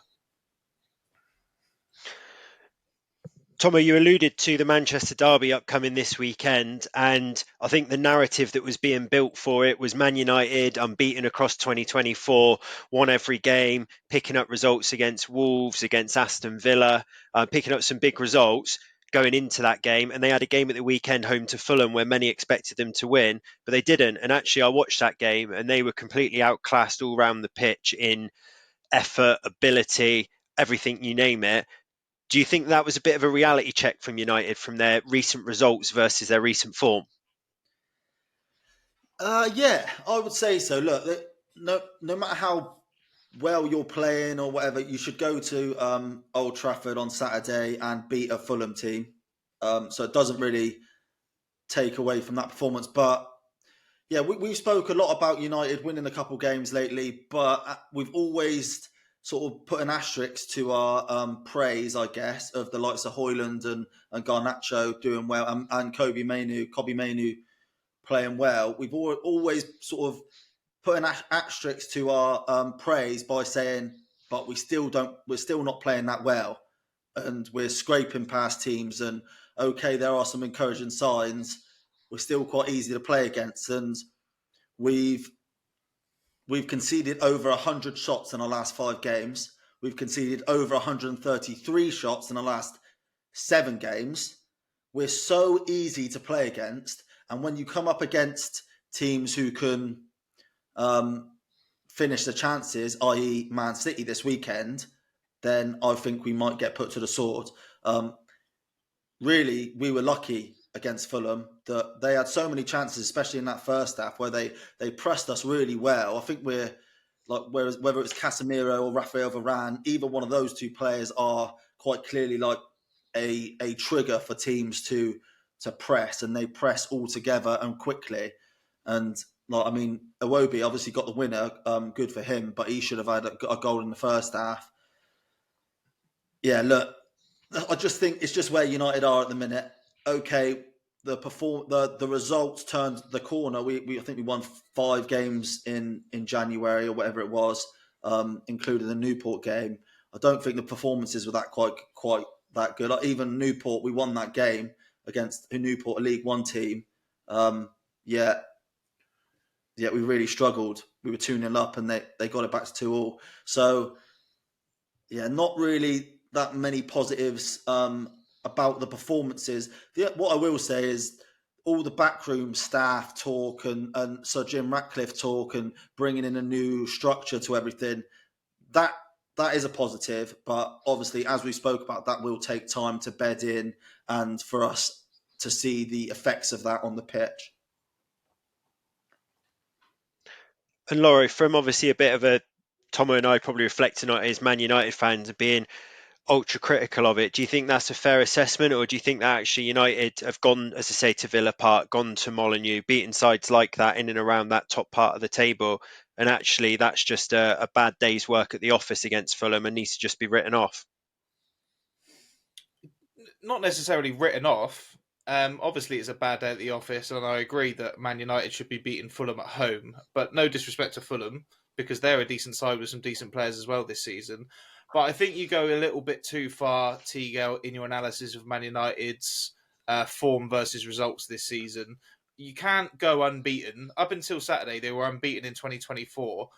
Tomo, you alluded to the Manchester derby upcoming this weekend, and I think the narrative that was being built for it was Man United unbeaten across 2024, won every game, picking up results against Wolves, against Aston Villa, picking up some big results going into that game. And they had a game at the weekend home to Fulham where many expected them to win, but they didn't. And actually, I watched that game and they were completely outclassed all around the pitch in effort, ability, everything, you name it. Do you think that was a bit of a reality check from United from their recent results versus their recent form? Yeah, I would say so. Look, no matter how well you're playing or whatever, you should go to Old Trafford on Saturday and beat a Fulham team. So it doesn't really take away from that performance. But yeah, we spoke a lot about United winning a couple games lately, but we've always sort of put an asterisk to our praise, I guess, of the likes of Højlund and Garnacho doing well, and Kobe Mainoo playing well. We've always sort of put an asterisk to our praise by saying, but we're still not playing that well, and we're scraping past teams. And okay, there are some encouraging signs. We're still quite easy to play against, and we've conceded over 100 shots in our last 5 games. We've conceded over 133 shots in the last 7 games. We're so easy to play against, and when you come up against teams who can finish the chances, i.e. Man City this weekend, then I think we might get put to the sword. Really, we were lucky against Fulham that they had so many chances, especially in that first half, where they pressed us really well. I think we're like, whether it's Casemiro or Rafael Varane, either one of those two players are quite clearly like a trigger for teams to press, and they press all together and quickly. And like, I mean, Iwobi obviously got the winner, good for him, but he should have had a goal in the first half. Yeah, look, I just think it's just where United are at the minute. Okay, the results turned the corner. I think we won 5 games in January or whatever it was, including the Newport game. I don't think the performances were that quite that good. Like, even Newport, we won that game against Newport, a League One team. Yeah, we really struggled. We were 2-0 up and they got it back to 2-2. So yeah, not really that many positives about the performances. What I will say is all the backroom staff talk and Sir Jim Ratcliffe talk and bringing in a new structure to everything, that is a positive. But obviously, as we spoke about, that will take time to bed in and for us to see the effects of that on the pitch. And Laurie, from obviously a bit of a Tomo and I probably reflecting on it as Man United fans and being ultra critical of it, do you think that's a fair assessment, or do you think that actually United have gone, as I say, to Villa Park, gone to Molineux, beaten sides like that in and around that top part of the table, and actually that's just a bad day's work at the office against Fulham and needs to just be written off? Not necessarily written off. Obviously, it's a bad day at the office, and I agree that Man United should be beating Fulham at home. But no disrespect to Fulham, because they're a decent side with some decent players as well this season. But I think you go a little bit too far, Tegel, in your analysis of Man United's form versus results this season. You can't go unbeaten. Up until Saturday, they were unbeaten in 2024.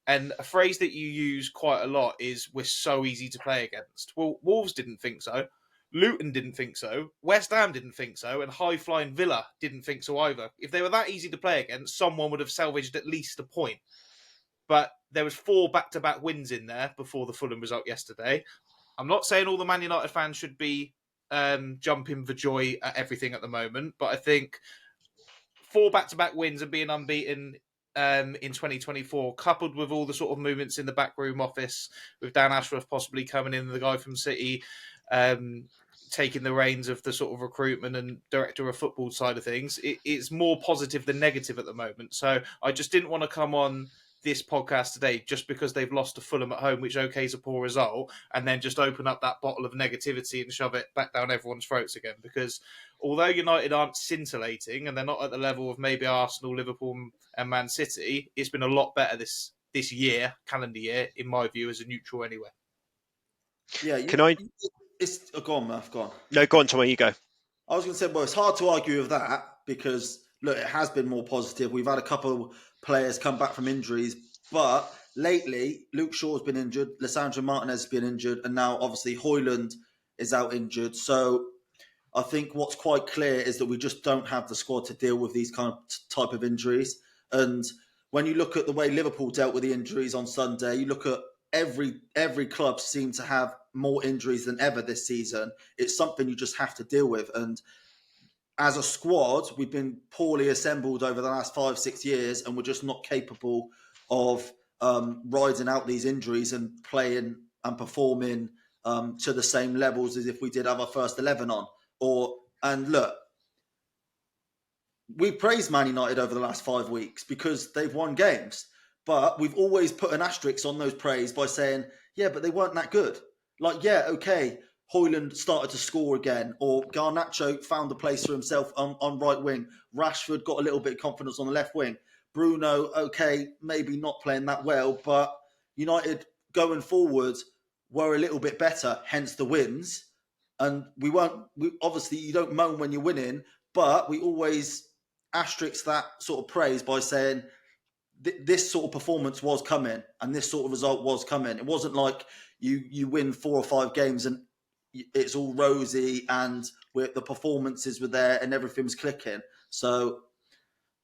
And a phrase that you use quite a lot is, we're so easy to play against. Well, Wolves didn't think so. Luton didn't think so. West Ham didn't think so. And high-flying Villa didn't think so either. If they were that easy to play against, someone would have salvaged at least a point. But there was 4 back-to-back wins in there before the Fulham result yesterday. I'm not saying all the Man United fans should be jumping for joy at everything at the moment, but I think 4 back-to-back wins and being unbeaten in 2024, coupled with all the sort of movements in the backroom office, with Dan Ashworth possibly coming in, the guy from City, taking the reins of the sort of recruitment and director of football side of things, it's more positive than negative at the moment. So I just didn't want to come on this podcast today just because they've lost to Fulham at home, which okay is a poor result, and then just open up that bottle of negativity and shove it back down everyone's throats again. Because although United aren't scintillating and they're not at the level of maybe Arsenal, Liverpool and Man City, it's been a lot better this year, calendar year, in my view, as a neutral anyway. Yeah, Can I? go on, Murph, go on. No, go on, Tomo, you go. I was going to say, well, it's hard to argue with that because, look, it has been more positive. We've had a couple of players come back from injuries, but lately, Luke Shaw's been injured, Lissandro Martinez has been injured, and now, obviously, Højlund is out injured. So I think what's quite clear is that we just don't have the squad to deal with these kind of type of injuries. And when you look at the way Liverpool dealt with the injuries on Sunday, you look at every club seemed to have more injuries than ever this season. It's something you just have to deal with. And as a squad, we've been poorly assembled over the last 5-6 years, and we're just not capable of riding out these injuries and playing and performing to the same levels as if we did have our first 11 on. And look, we praised Man United over the last 5 weeks because they've won games, but we've always put an asterisk on those praise by saying, yeah, but they weren't that good. Like, yeah, okay, Højlund started to score again, or Garnacho found a place for himself on right wing. Rashford got a little bit of confidence on the left wing. Bruno, okay, maybe not playing that well, but United going forward were a little bit better, hence the wins. And obviously, you don't moan when you're winning, but we always asterisk that sort of praise by saying this sort of performance was coming and this sort of result was coming. It wasn't like you win 4 or 5 games and it's all rosy and the performances were there and everything's clicking. So,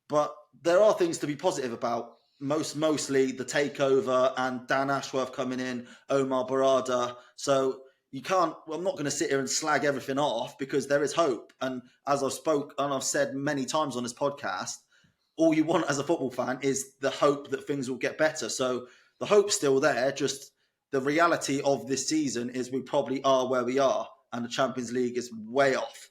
but there are things to be positive about. Mostly the takeover and Dan Ashworth coming in, Omar Barada. So I'm not going to sit here and slag everything off because there is hope. And as I've said many times on this podcast, all you want as a football fan is the hope that things will get better. So the hope's still there. Just the reality of this season is we probably are where we are, and the Champions League is way off.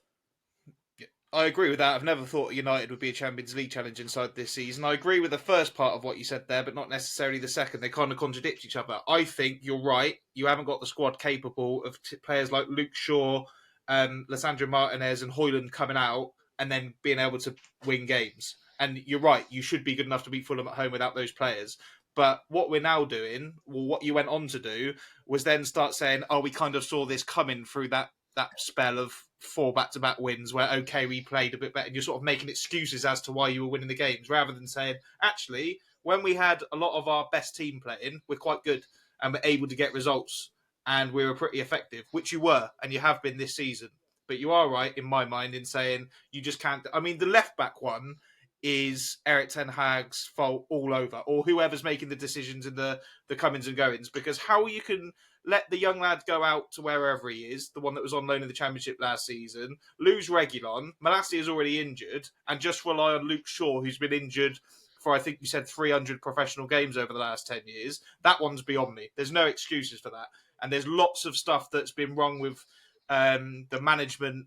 I agree with that. I've never thought United would be a Champions League challenge inside this season. I agree with the first part of what you said there, but not necessarily the second. They kind of contradict each other. I think you're right. You haven't got the squad capable of players like Luke Shaw, Lissandro Martinez and Højlund coming out and then being able to win games. And you're right. You should be good enough to beat Fulham at home without those players. But what we're now doing, well, what you went on to do, was then start saying, oh, we kind of saw this coming through that spell of 4 back-to-back wins where, okay, we played a bit better. And you're sort of making excuses as to why you were winning the games rather than saying, actually, when we had a lot of our best team playing, we're quite good and we're able to get results and we were pretty effective, which you were and you have been this season. But you are right, in my mind, in saying you just can't... I mean, the left-back one is Eric Ten Hag's fault all over, or whoever's making the decisions in the comings and goings, because how you can let the young lad go out to wherever he is, the one that was on loan in the Championship last season, lose Reguilon, Malacia is already injured, and just rely on Luke Shaw, who's been injured for, I think you said, 300 professional games over the last 10 years, that one's beyond me. There's no excuses for that. And there's lots of stuff that's been wrong with the management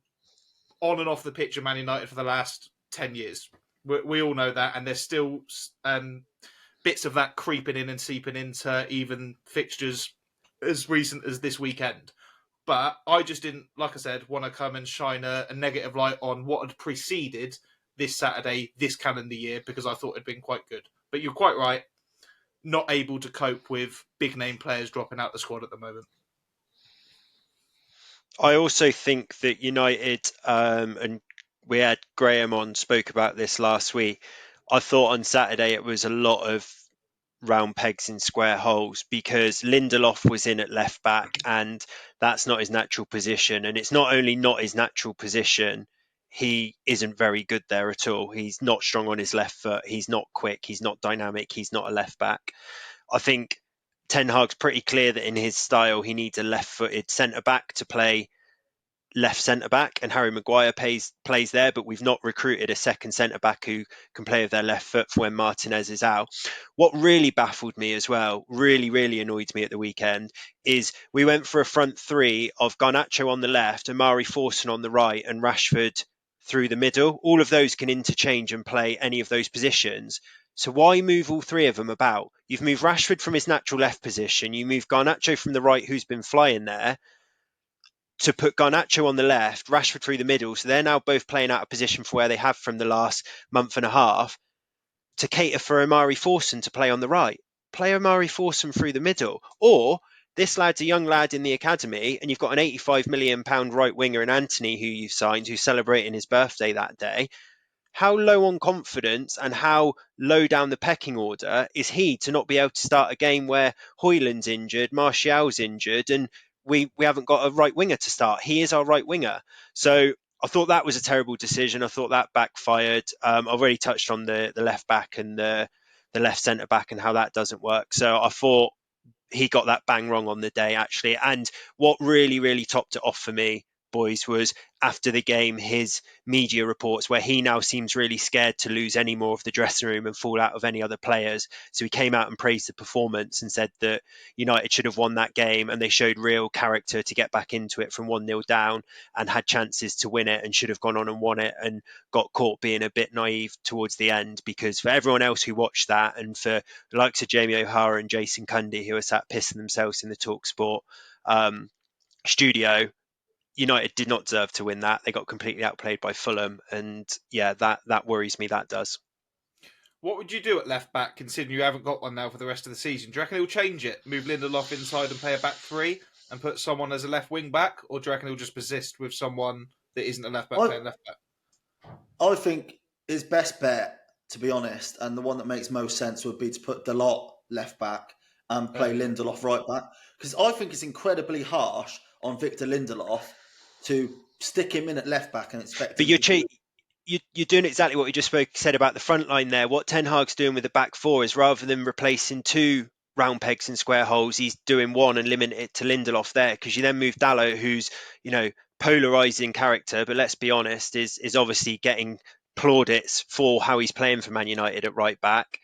on and off the pitch of Man United for the last 10 years. We all know that, and there's still bits of that creeping in and seeping into even fixtures as recent as this weekend. But I just didn't, like I said, want to come and shine a negative light on what had preceded this Saturday, this calendar year, because I thought it'd been quite good. But you're quite right, not able to cope with big name players dropping out the squad at the moment. I also think that United, and we had Graham on, spoke about this last week. I thought on Saturday it was a lot of round pegs in square holes because Lindelof was in at left back and that's not his natural position. And it's not only not his natural position, he isn't very good there at all. He's not strong on his left foot. He's not quick. He's not dynamic. He's not a left back. I think Ten Hag's pretty clear that in his style, he needs a left-footed centre-back to play left centre-back, and Harry Maguire plays there, but we've not recruited a second centre-back who can play with their left foot for when Martinez is out. What really baffled me as well, really annoyed me at the weekend, is we went for a front three of Garnacho on the left, Amari Forson on the right, and Rashford through the middle. All of those can interchange and play any of those positions. So why move all 3 of them about? You've moved Rashford from his natural left position. You move Garnacho from the right, who's been flying there, to put Garnacho on the left, Rashford through the middle. So they're now both playing out of position for where they have from the last month and a half, to cater for Amari Forson to play on the right. Play Amari Forson through the middle. Or this lad's a young lad in the academy and you've got an £85 million right winger in Anthony who you've signed, who's celebrating his birthday that day. How low on confidence and how low down the pecking order is he to not be able to start a game where Højlund's injured, Martial's injured, and we haven't got a right winger to start? He is our right winger. So I thought that was a terrible decision. I thought that backfired. I've already touched on the left back and the left centre back and how that doesn't work. So I thought he got that bang wrong on the day, actually. And what really topped it off for me boys was after the game, his media reports where he now seems really scared to lose any more of the dressing room and fall out of any other players. So he came out and praised the performance and said that United should have won that game and they showed real character to get back into it from 1-0 down and had chances to win it and should have gone on and won it, and got caught being a bit naive towards the end. Because for everyone else who watched that, and for the likes of Jamie O'Hara and Jason Cundy, who are sat pissing themselves in the TalkSport studio, United did not deserve to win that. They got completely outplayed by Fulham, and yeah, that worries me. That does. What would you do at left back, considering you haven't got one now for the rest of the season? Do you reckon he'll change it, move Lindelof inside and play a back three, and put someone as a left wing back, or do you reckon he'll just persist with someone that isn't a left back playing left back? I think his best bet, to be honest, and the one that makes most sense would be to put Dalot left back and play Lindelof right back, because I think it's incredibly harsh on Victor Lindelof to stick him in at left back and expect. But you're doing exactly what you just said about the front line there. What Ten Hag's doing with the back four is, rather than replacing two round pegs in square holes, he's doing one and limiting it to Lindelof there, because you then move Dalot, who's polarising character, but let's be honest, is obviously getting plaudits for how he's playing for Man United at right back.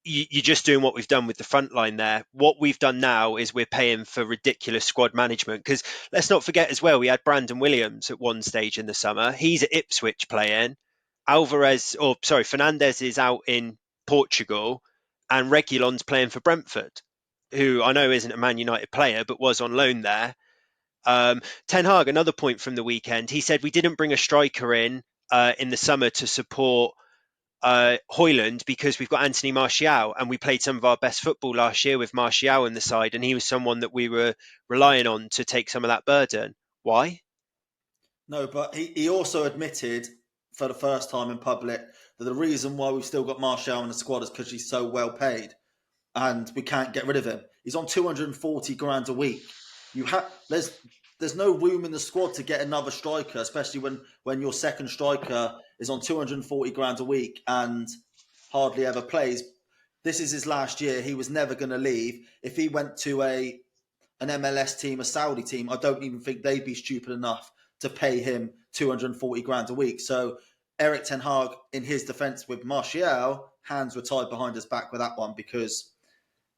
You're just doing what we've done with the front line there. What we've done now is we're paying for ridiculous squad management, because let's not forget as well, we had Brandon Williams at one stage in the summer. He's at Ipswich playing. Fernandes is out in Portugal, and Reguilon's playing for Brentford, who I know isn't a Man United player, but was on loan there. Ten Hag, another point from the weekend, he said we didn't bring a striker in the summer to support Højlund because we've got Anthony Martial, and we played some of our best football last year with Martial in the side, and he was someone that we were relying on to take some of that burden. Why? No, but he also admitted for the first time in public that the reason why we've still got Martial in the squad is because he's so well paid and we can't get rid of him. He's on 240 grand a week. There's no room in the squad to get another striker, especially when your second striker is on 240 grand a week and hardly ever plays. This is his last year. He was never going to leave. If he went to an MLS team, a Saudi team, I don't even think they'd be stupid enough to pay him 240 grand a week. So Erik Ten Hag, in his defence with Martial, hands were tied behind his back with that one, because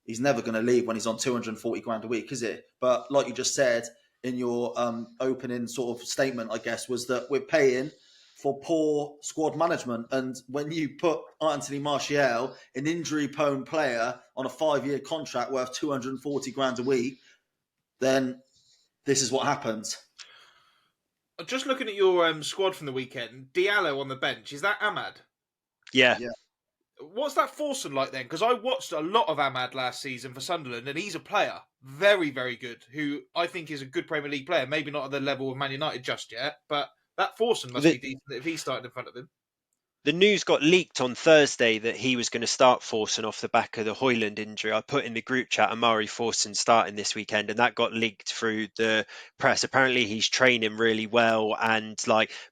he's never going to leave when he's on 240 grand a week, is it? But like you just said in your opening sort of statement, I guess, was that we're paying for poor squad management. And when you put Anthony Martial, an injury-prone player, on a 5-year contract worth 240 grand a week, then this is what happens. Just looking at your squad from the weekend, Diallo on the bench, is that Ahmad? Yeah. What's that foursome like then? Because I watched a lot of Ahmad last season for Sunderland, and he's a player, very, very good, who I think is a good Premier League player. Maybe not at the level of Man United just yet, but that foursome must be decent if he's starting in front of him. The news got leaked on Thursday that he was going to start Forson off the back of the Højlund injury. I put in the group chat Amari Forson starting this weekend, and that got leaked through the press. Apparently he's training really well,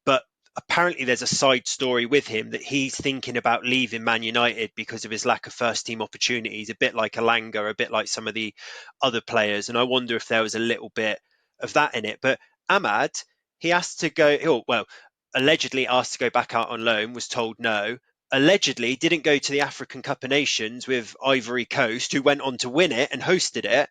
but apparently there's a side story with him that he's thinking about leaving Man United because of his lack of first team opportunities, a bit like Elanga, a bit like some of the other players. And I wonder if there was a little bit of that in it. But Ahmad, he has to go, allegedly asked to go back out on loan, was told no. Allegedly didn't go to the African Cup of Nations with Ivory Coast, who went on to win it and hosted it,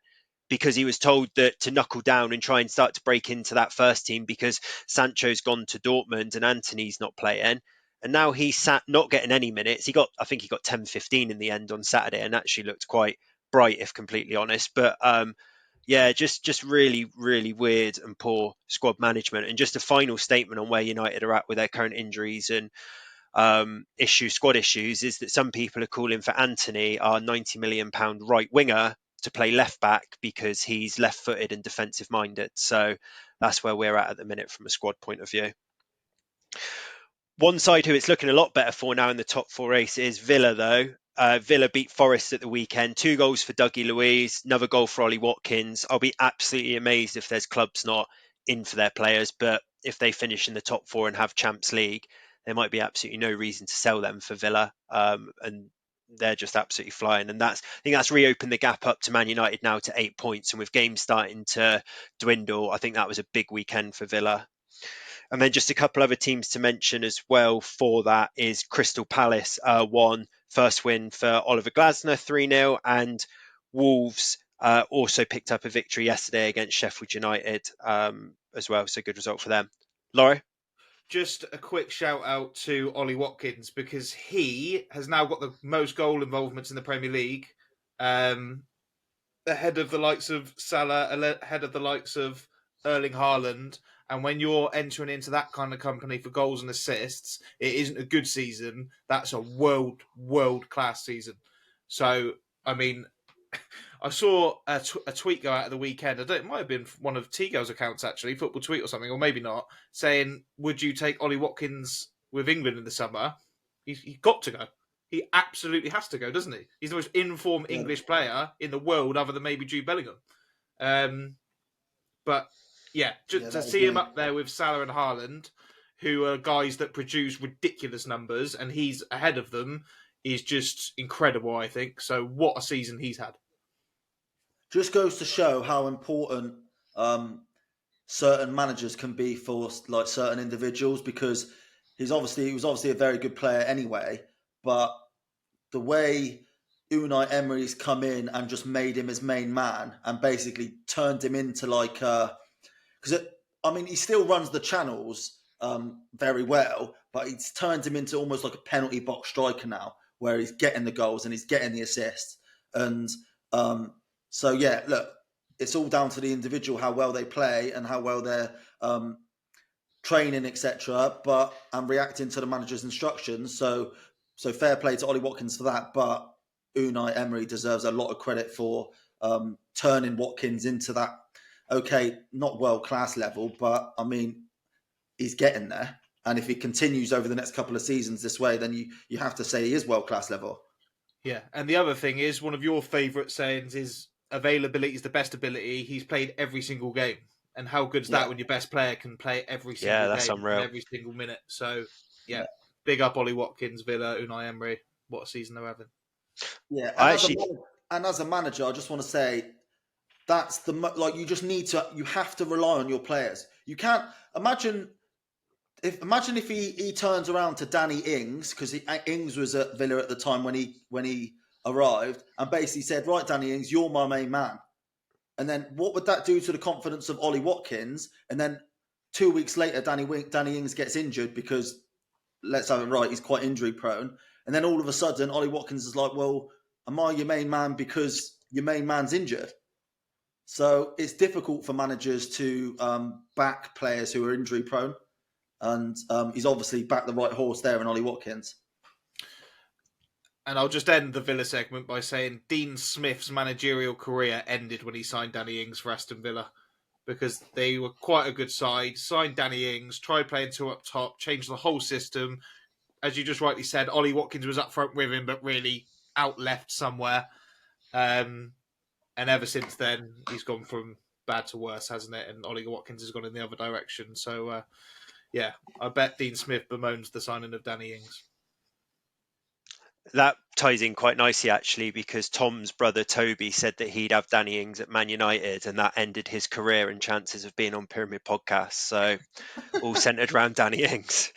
because he was told that to knuckle down and try and start to break into that first team because Sancho's gone to Dortmund and Anthony's not playing. And now he's sat not getting any minutes. I think he got 10-15 in the end on Saturday and actually looked quite bright, if completely honest. But just really, really weird and poor squad management. And just a final statement on where United are at with their current injuries and squad issues, is that some people are calling for Anthony, our £90 million right winger, to play left back because he's left footed and defensive minded. So that's where we're at the minute from a squad point of view. One side who it's looking a lot better for now in the top four race is Villa, though. Villa beat Forest at the weekend. 2 goals for Dougie Luiz, another goal for Ollie Watkins. I'll be absolutely amazed if there's clubs not in for their players, but if they finish in the top 4 and have Champions League, there might be absolutely no reason to sell them for Villa. And they're just absolutely flying. And I think that's reopened the gap up to Man United now to 8 points. And with games starting to dwindle, I think that was a big weekend for Villa. And then just a couple other teams to mention as well for that is Crystal Palace won, first win for Oliver Glasner, 3-0, and Wolves also picked up a victory yesterday against Sheffield United as well. So good result for them. Laurie? Just a quick shout out to Ollie Watkins, because he has now got the most goal involvements in the Premier League, ahead of the likes of Salah, ahead of the likes of Erling Haaland. And when you're entering into that kind of company for goals and assists, it isn't a good season. That's a world class season. So, I mean, I saw a tweet go out at the weekend. It might have been one of T-Girl's accounts, actually, football tweet or something, or maybe not, saying, would you take Ollie Watkins with England in the summer? He's got to go. He absolutely has to go, doesn't he? He's the most informed English player in the world, other than maybe Jude Bellingham. But yeah, just to see him up there with Salah and Haaland, who are guys that produce ridiculous numbers, and he's ahead of them, is just incredible, I think. So what a season he's had. Just goes to show how important certain managers can be for like certain individuals, because he was obviously a very good player anyway, but the way Unai Emery's come in and just made him his main man and basically turned him into like because he still runs the channels very well, but he's turned him into almost like a penalty box striker now, where he's getting the goals and he's getting the assists. And so yeah, look, it's all down to the individual, how well they play and how well they're training, etc. And reacting to the manager's instructions. So fair play to Ollie Watkins for that, but Unai Emery deserves a lot of credit for turning Watkins into that, okay, not world-class level, but I mean, he's getting there. And if he continues over the next couple of seasons this way, then you have to say he is world-class level. Yeah, and the other thing is, one of your favourite sayings is availability is the best ability. He's played every single game. And how good is that when your best player can play every single game, unreal. and every single minute? So, yeah, big up Ollie Watkins, Villa, Unai Emery. What a season they're having. Yeah, and as a manager, I just want to say that's you have to rely on your players. You can't imagine if he turns around to Danny Ings, because Ings was at Villa at the time when he arrived, and basically said, right, Danny Ings, you're my main man. And then what would that do to the confidence of Ollie Watkins? And then 2 weeks later, Danny Ings gets injured because, let's have it right, he's quite injury prone. And then all of a sudden, Ollie Watkins is like, well, am I your main man because your main man's injured? So it's difficult for managers to back players who are injury prone. And he's obviously backed the right horse there in Ollie Watkins. And I'll just end the Villa segment by saying Dean Smith's managerial career ended when he signed Danny Ings for Aston Villa, because they were quite a good side, signed Danny Ings, tried playing two up top, changed the whole system. As you just rightly said, Ollie Watkins was up front with him, but really out left somewhere. And ever since then, he's gone from bad to worse, hasn't it? And Ollie Watkins has gone in the other direction. So, yeah, I bet Dean Smith bemoans the signing of Danny Ings. That ties in quite nicely, actually, because Tom's brother Toby said that he'd have Danny Ings at Man United, and that ended his career and chances of being on Pyramid Podcasts. So all centered around Danny Ings.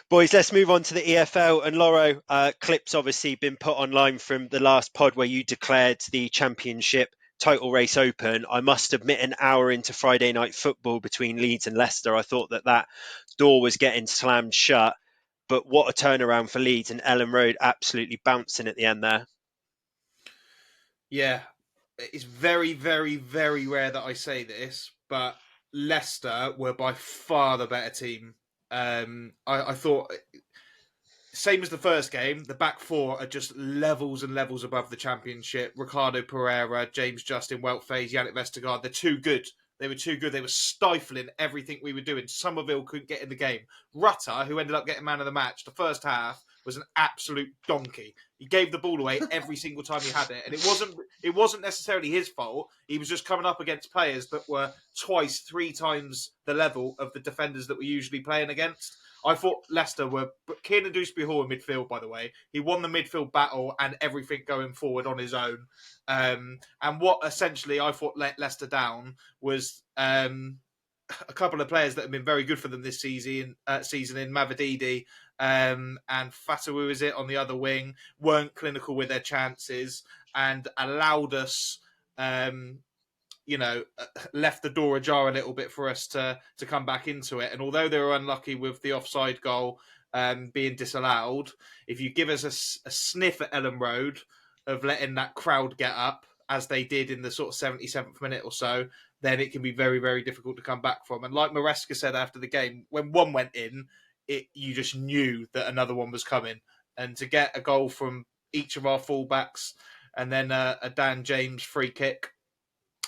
Boys, let's move on to the EFL. And Loro, clips obviously been put online from the last pod where you declared the championship title race open. I must admit, an hour into Friday night football between Leeds and Leicester, I thought that door was getting slammed shut. But what a turnaround for Leeds, and Ellen Road absolutely bouncing at the end there. Yeah, it's very, very, very rare that I say this, but Leicester were by far the better team. I thought, same as the first game, the back four are just levels and levels above the championship. Ricardo Pereira, James Justin, Wout Faes, Yannick Vestergaard, they're too good. They were too good. They were stifling everything we were doing. Somerville couldn't get in the game. Rutter, who ended up getting man of the match, the first half was an absolute donkey. He gave the ball away every single time he had it. And it wasn't necessarily his fault. He was just coming up against players that were twice, three times the level of the defenders that we're usually playing against. I thought Leicester were. But Kiernan Dewsbury-Hall in midfield, by the way, he won the midfield battle and everything going forward on his own. And what essentially I thought let Leicester down was a couple of players that have been very good for them this season in Mavididi and Fatawu, is it, on the other wing, weren't clinical with their chances and allowed us, left the door ajar a little bit for us to come back into it. And although they were unlucky with the offside goal being disallowed, if you give us a sniff at Ellen Road of letting that crowd get up, as they did in the sort of 77th minute or so, then it can be very, very difficult to come back from. And like Maresca said after the game, when one went in, you just knew that another one was coming. And to get a goal from each of our fullbacks and then a Dan James free kick,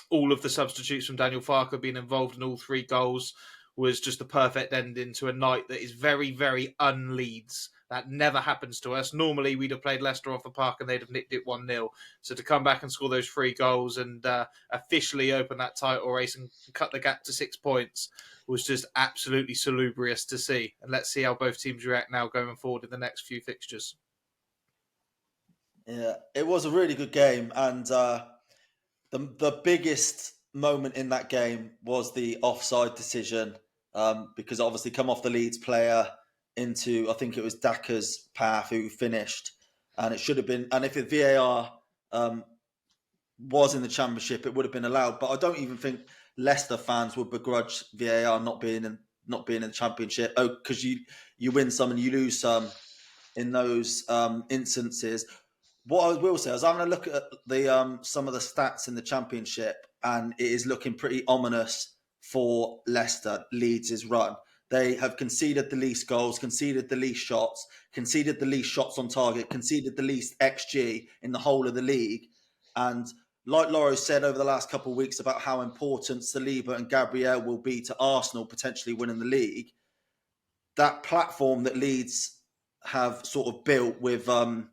all of the substitutes from Daniel Farke being involved in all three goals was just a perfect ending to a night that is very, very un-Leeds. That never happens to us. Normally, we'd have played Leicester off the park and they'd have nicked it 1-0. So to come back and score those 3 goals and officially open that title race and cut the gap to 6 points was just absolutely salubrious to see. And let's see how both teams react now going forward in the next few fixtures. Yeah, it was a really good game. And the biggest moment in that game was the offside decision, because obviously come off the Leeds player into, I think it was Daka's path who finished, and it should have been. And if the VAR was in the Championship, it would have been allowed. But I don't even think Leicester fans would begrudge VAR not being in the Championship. Oh, because you win some and you lose some in those instances. What I will say, I was having a look at the some of the stats in the Championship, and it is looking pretty ominous for Leicester. Leeds' run. They have conceded the least goals, conceded the least shots, conceded the least shots on target, conceded the least XG in the whole of the league. And like Lauro said over the last couple of weeks about how important Saliba and Gabriel will be to Arsenal potentially winning the league, that platform that Leeds have sort of built with Roden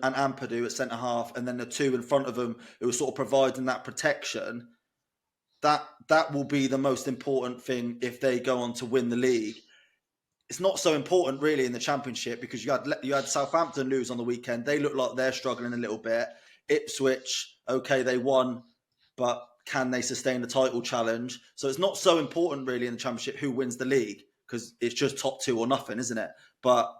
and Ampadu at centre half, and then the two in front of them who are sort of providing that protection, that will be the most important thing if they go on to win the league. It's not so important really in the Championship because you had Southampton lose on the weekend. They look like they're struggling a little bit. Ipswich, okay, they won, but can they sustain the title challenge? So it's not so important really in the Championship who wins the league because it's just top 2 or nothing, isn't it? But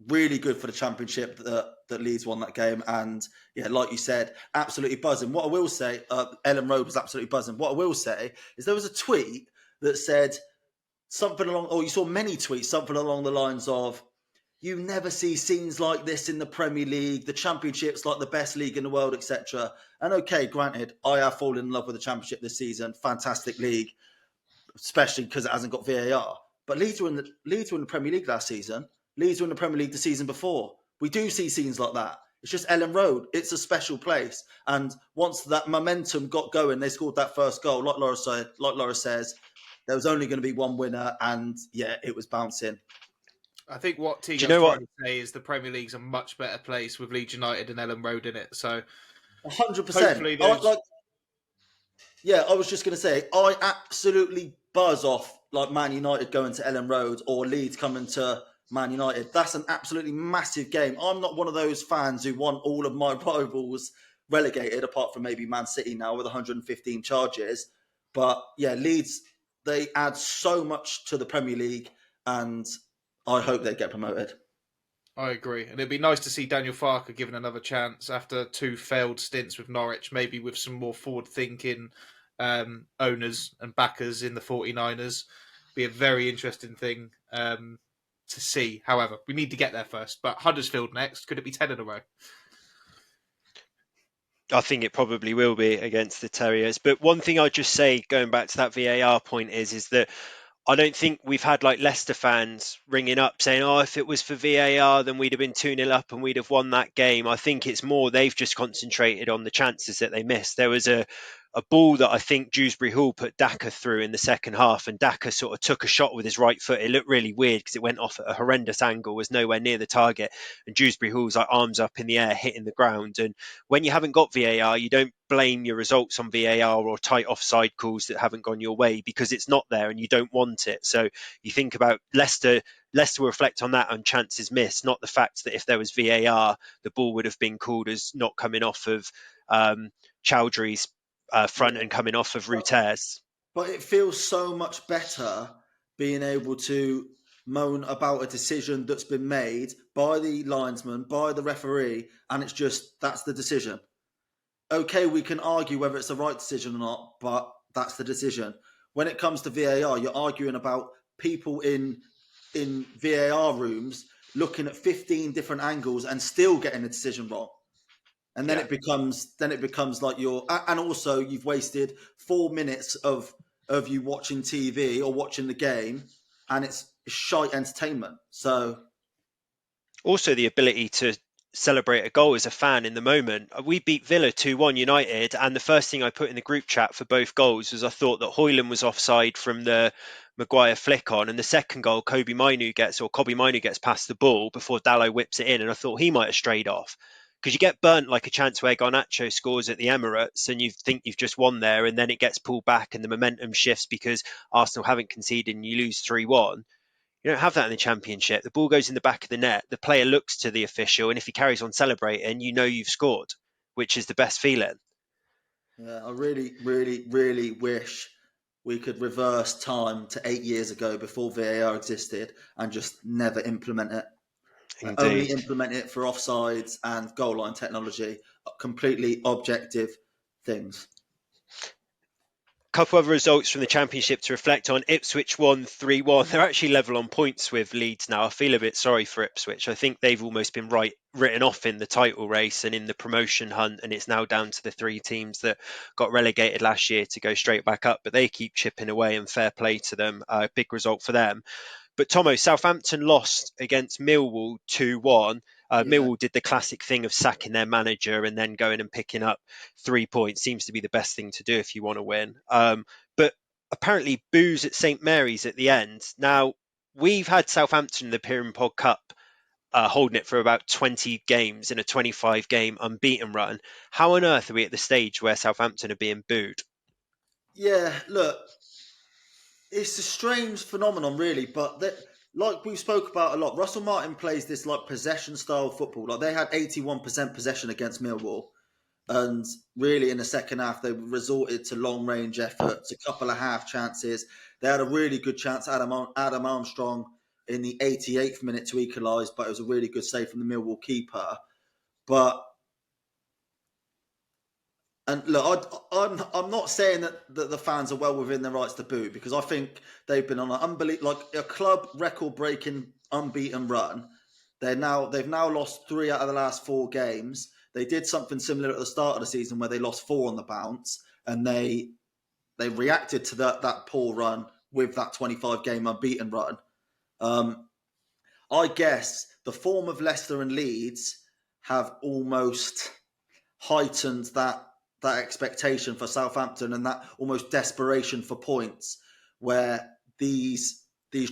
really good for the Championship that Leeds won that game. And yeah, like you said, absolutely buzzing. What I will say, Ellen Road was absolutely buzzing. What I will say is there was a tweet that said something along, or you saw many tweets, something along the lines of, you never see scenes like this in the Premier League, the Championship's like the best league in the world, etc. And okay, granted, I have fallen in love with the Championship this season. Fantastic league, especially because it hasn't got VAR. But Leeds were in the Premier League last season. Leeds were in the Premier League the season before. We do see scenes like that. It's just Ellen Road. It's a special place. And once that momentum got going, they scored that first goal. Like Laura says, there was only going to be one winner. And yeah, it was bouncing. I think what Tegan's trying to say is the Premier League's a much better place with Leeds United and Ellen Road in it. So 100%. Yeah, I was just going to say, I absolutely buzz off like Man United going to Ellen Road or Leeds coming to Man United. That's an absolutely massive game. I'm not one of those fans who want all of my rivals relegated, apart from maybe Man City now with 115 charges. But yeah, Leeds, they add so much to the Premier League, and I hope they get promoted. I agree. And it'd be nice to see Daniel Farke given another chance after 2 failed stints with Norwich, maybe with some more forward-thinking owners and backers in the 49ers. Be a very interesting thing to see. However, we need to get there first. But Huddersfield next. Could it be 10 in a row? I think it probably will be against the Terriers. But one thing I'd just say, going back to that VAR point, is that I don't think we've had like Leicester fans ringing up saying, oh, if it was for VAR, then we'd have been 2-0 up and we'd have won that game. I think it's more they've just concentrated on the chances that they missed. There was a a ball that I think Dewsbury Hall put Daka through in the second half, and Daka sort of took a shot with his right foot. It looked really weird because it went off at a horrendous angle, was nowhere near the target, and Dewsbury Hall's like arms up in the air, hitting the ground. And when you haven't got VAR, you don't blame your results on VAR or tight offside calls that haven't gone your way, because it's not there and you don't want it. So you think about Leicester will reflect on that on chances missed, not the fact that if there was VAR, the ball would have been called as not coming off of Chowdhury's front and coming off of Ruter's. But it feels so much better being able to moan about a decision that's been made by the linesman, by the referee, and it's just, that's the decision. Okay, we can argue whether it's the right decision or not, but that's the decision. When it comes to VAR, you're arguing about people in VAR rooms looking at 15 different angles and still getting a decision wrong. And then it becomes like and also you've wasted 4 minutes of you watching TV or watching the game, and it's shite entertainment. So also the ability to celebrate a goal as a fan in the moment. We beat Villa 2-1 United, and the first thing I put in the group chat for both goals was I thought that Højlund was offside from the Maguire flick on, and the second goal Kobbie Mainoo gets past the ball before Dalot whips it in, and I thought he might have strayed off. Because you get burnt like a chance where Garnacho scores at the Emirates and you think you've just won there, and then it gets pulled back and the momentum shifts because Arsenal haven't conceded and you lose 3-1. You don't have that in the Championship. The ball goes in the back of the net, the player looks to the official, and if he carries on celebrating, you know you've scored, which is the best feeling. Yeah, I really, really, really wish we could reverse time to 8 years ago before VAR existed and just never implement it. Indeed. Only implement it for offsides and goal line technology, completely objective things. Couple other results from the Championship to reflect on. Ipswich won 3-1. They're actually level on points with Leeds now. I feel a bit sorry for Ipswich. I think they've almost been written off in the title race and in the promotion hunt, and it's now down to the 3 teams that got relegated last year to go straight back up, but they keep chipping away, and fair play to them. Big result for them. But Tomo, Southampton lost against Millwall 2-1. Millwall did the classic thing of sacking their manager and then going and picking up 3 points. Seems to be the best thing to do if you want to win. But apparently boos at St Mary's at the end. Now, we've had Southampton in the Pyramid Pod Cup holding it for about 20 games in a 25-game unbeaten run. How on earth are we at the stage where Southampton are being booed? Yeah, look, it's a strange phenomenon, really, but like we spoke about a lot, Russell Martin plays this like possession style football. Like they had 81% possession against Millwall, and really in the second half they resorted to long range efforts, a couple of half chances. They had a really good chance, Adam Armstrong in the 88th minute to equalise, but it was a really good save from the Millwall keeper. And look, I'm not saying that the fans are well within their rights to boo, because I think they've been on like a club record-breaking unbeaten run. They've now lost 3 out of the last 4 games. They did something similar at the start of the season where they lost 4 on the bounce, and they reacted to that poor run with that 25-game unbeaten run. I guess the form of Leicester and Leeds have almost heightened that expectation for Southampton and that almost desperation for points, where these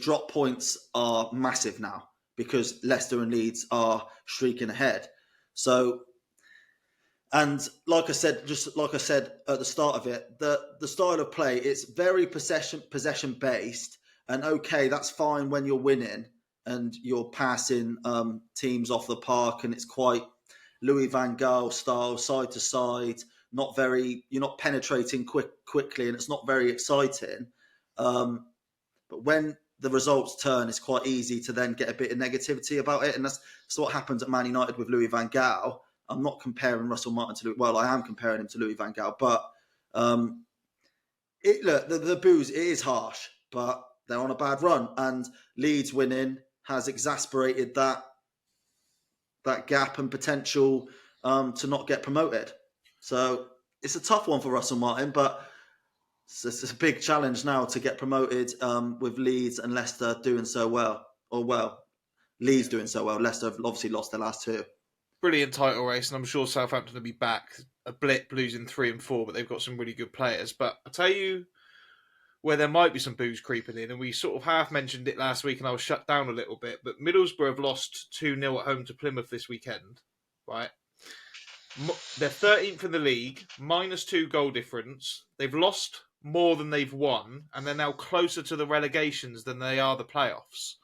drop points are massive now because Leicester and Leeds are streaking ahead. So, and like I said at the start of it, the style of play, it's very possession based, and okay, that's fine when you're winning and you're passing teams off the park, and it's quite Louis van Gaal style, side to side. You're not penetrating quickly, and it's not very exciting. But when the results turn, it's quite easy to then get a bit of negativity about it, and that's what happened at Man United with Louis van Gaal. I'm not comparing Russell Martin to Louis. Well, I am comparing him to Louis van Gaal, but the boos, it is harsh, but they're on a bad run, and Leeds winning has exasperated that gap and potential to not get promoted. So it's a tough one for Russell Martin, but it's a big challenge now to get promoted with Leeds and Leicester doing so well. Leeds doing so well. Leicester have obviously lost their last 2. brilliant title race, and I'm sure Southampton will be back. A blip losing 3 and 4, but they've got some really good players. But I tell you where there might be some booze creeping in, and we sort of half mentioned it last week, and I was shut down a little bit. But Middlesbrough have lost 2-0 at home to Plymouth this weekend, right? They're 13th in the league, -2 goal difference. They've lost more than they've won, and they're now closer to the relegations than they are the playoffs.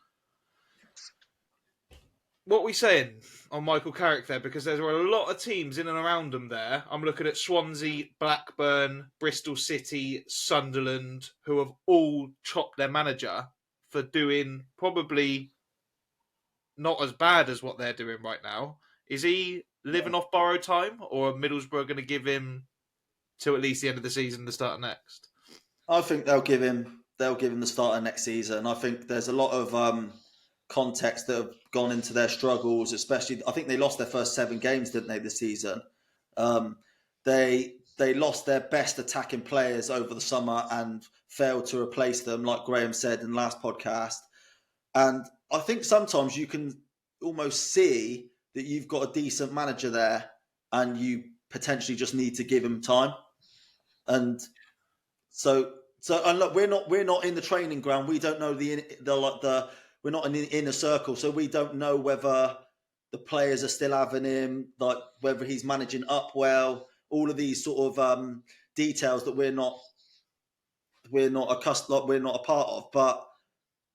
What are we saying on Michael Carrick there? Because there are a lot of teams in and around them there. I'm looking at Swansea, Blackburn, Bristol City, Sunderland, who have all chopped their manager for doing probably not as bad as what they're doing right now. Is he living off borrowed time, or are Middlesbrough going to give him to at least the end of the season, the start of next? I think they'll give him the start of next season. I think there's a lot of context that have gone into their struggles, especially I think they lost their first 7 games, didn't they, this season? They lost their best attacking players over the summer and failed to replace them, like Graham said in the last podcast. And I think sometimes you can almost see that you've got a decent manager there and you potentially just need to give him time. And so and look, we're not in the training ground. We don't know we're not in the inner circle, so we don't know whether the players are still having him, like whether he's managing up well. All of these sort of details that we're not accustomed, we're not a part of. But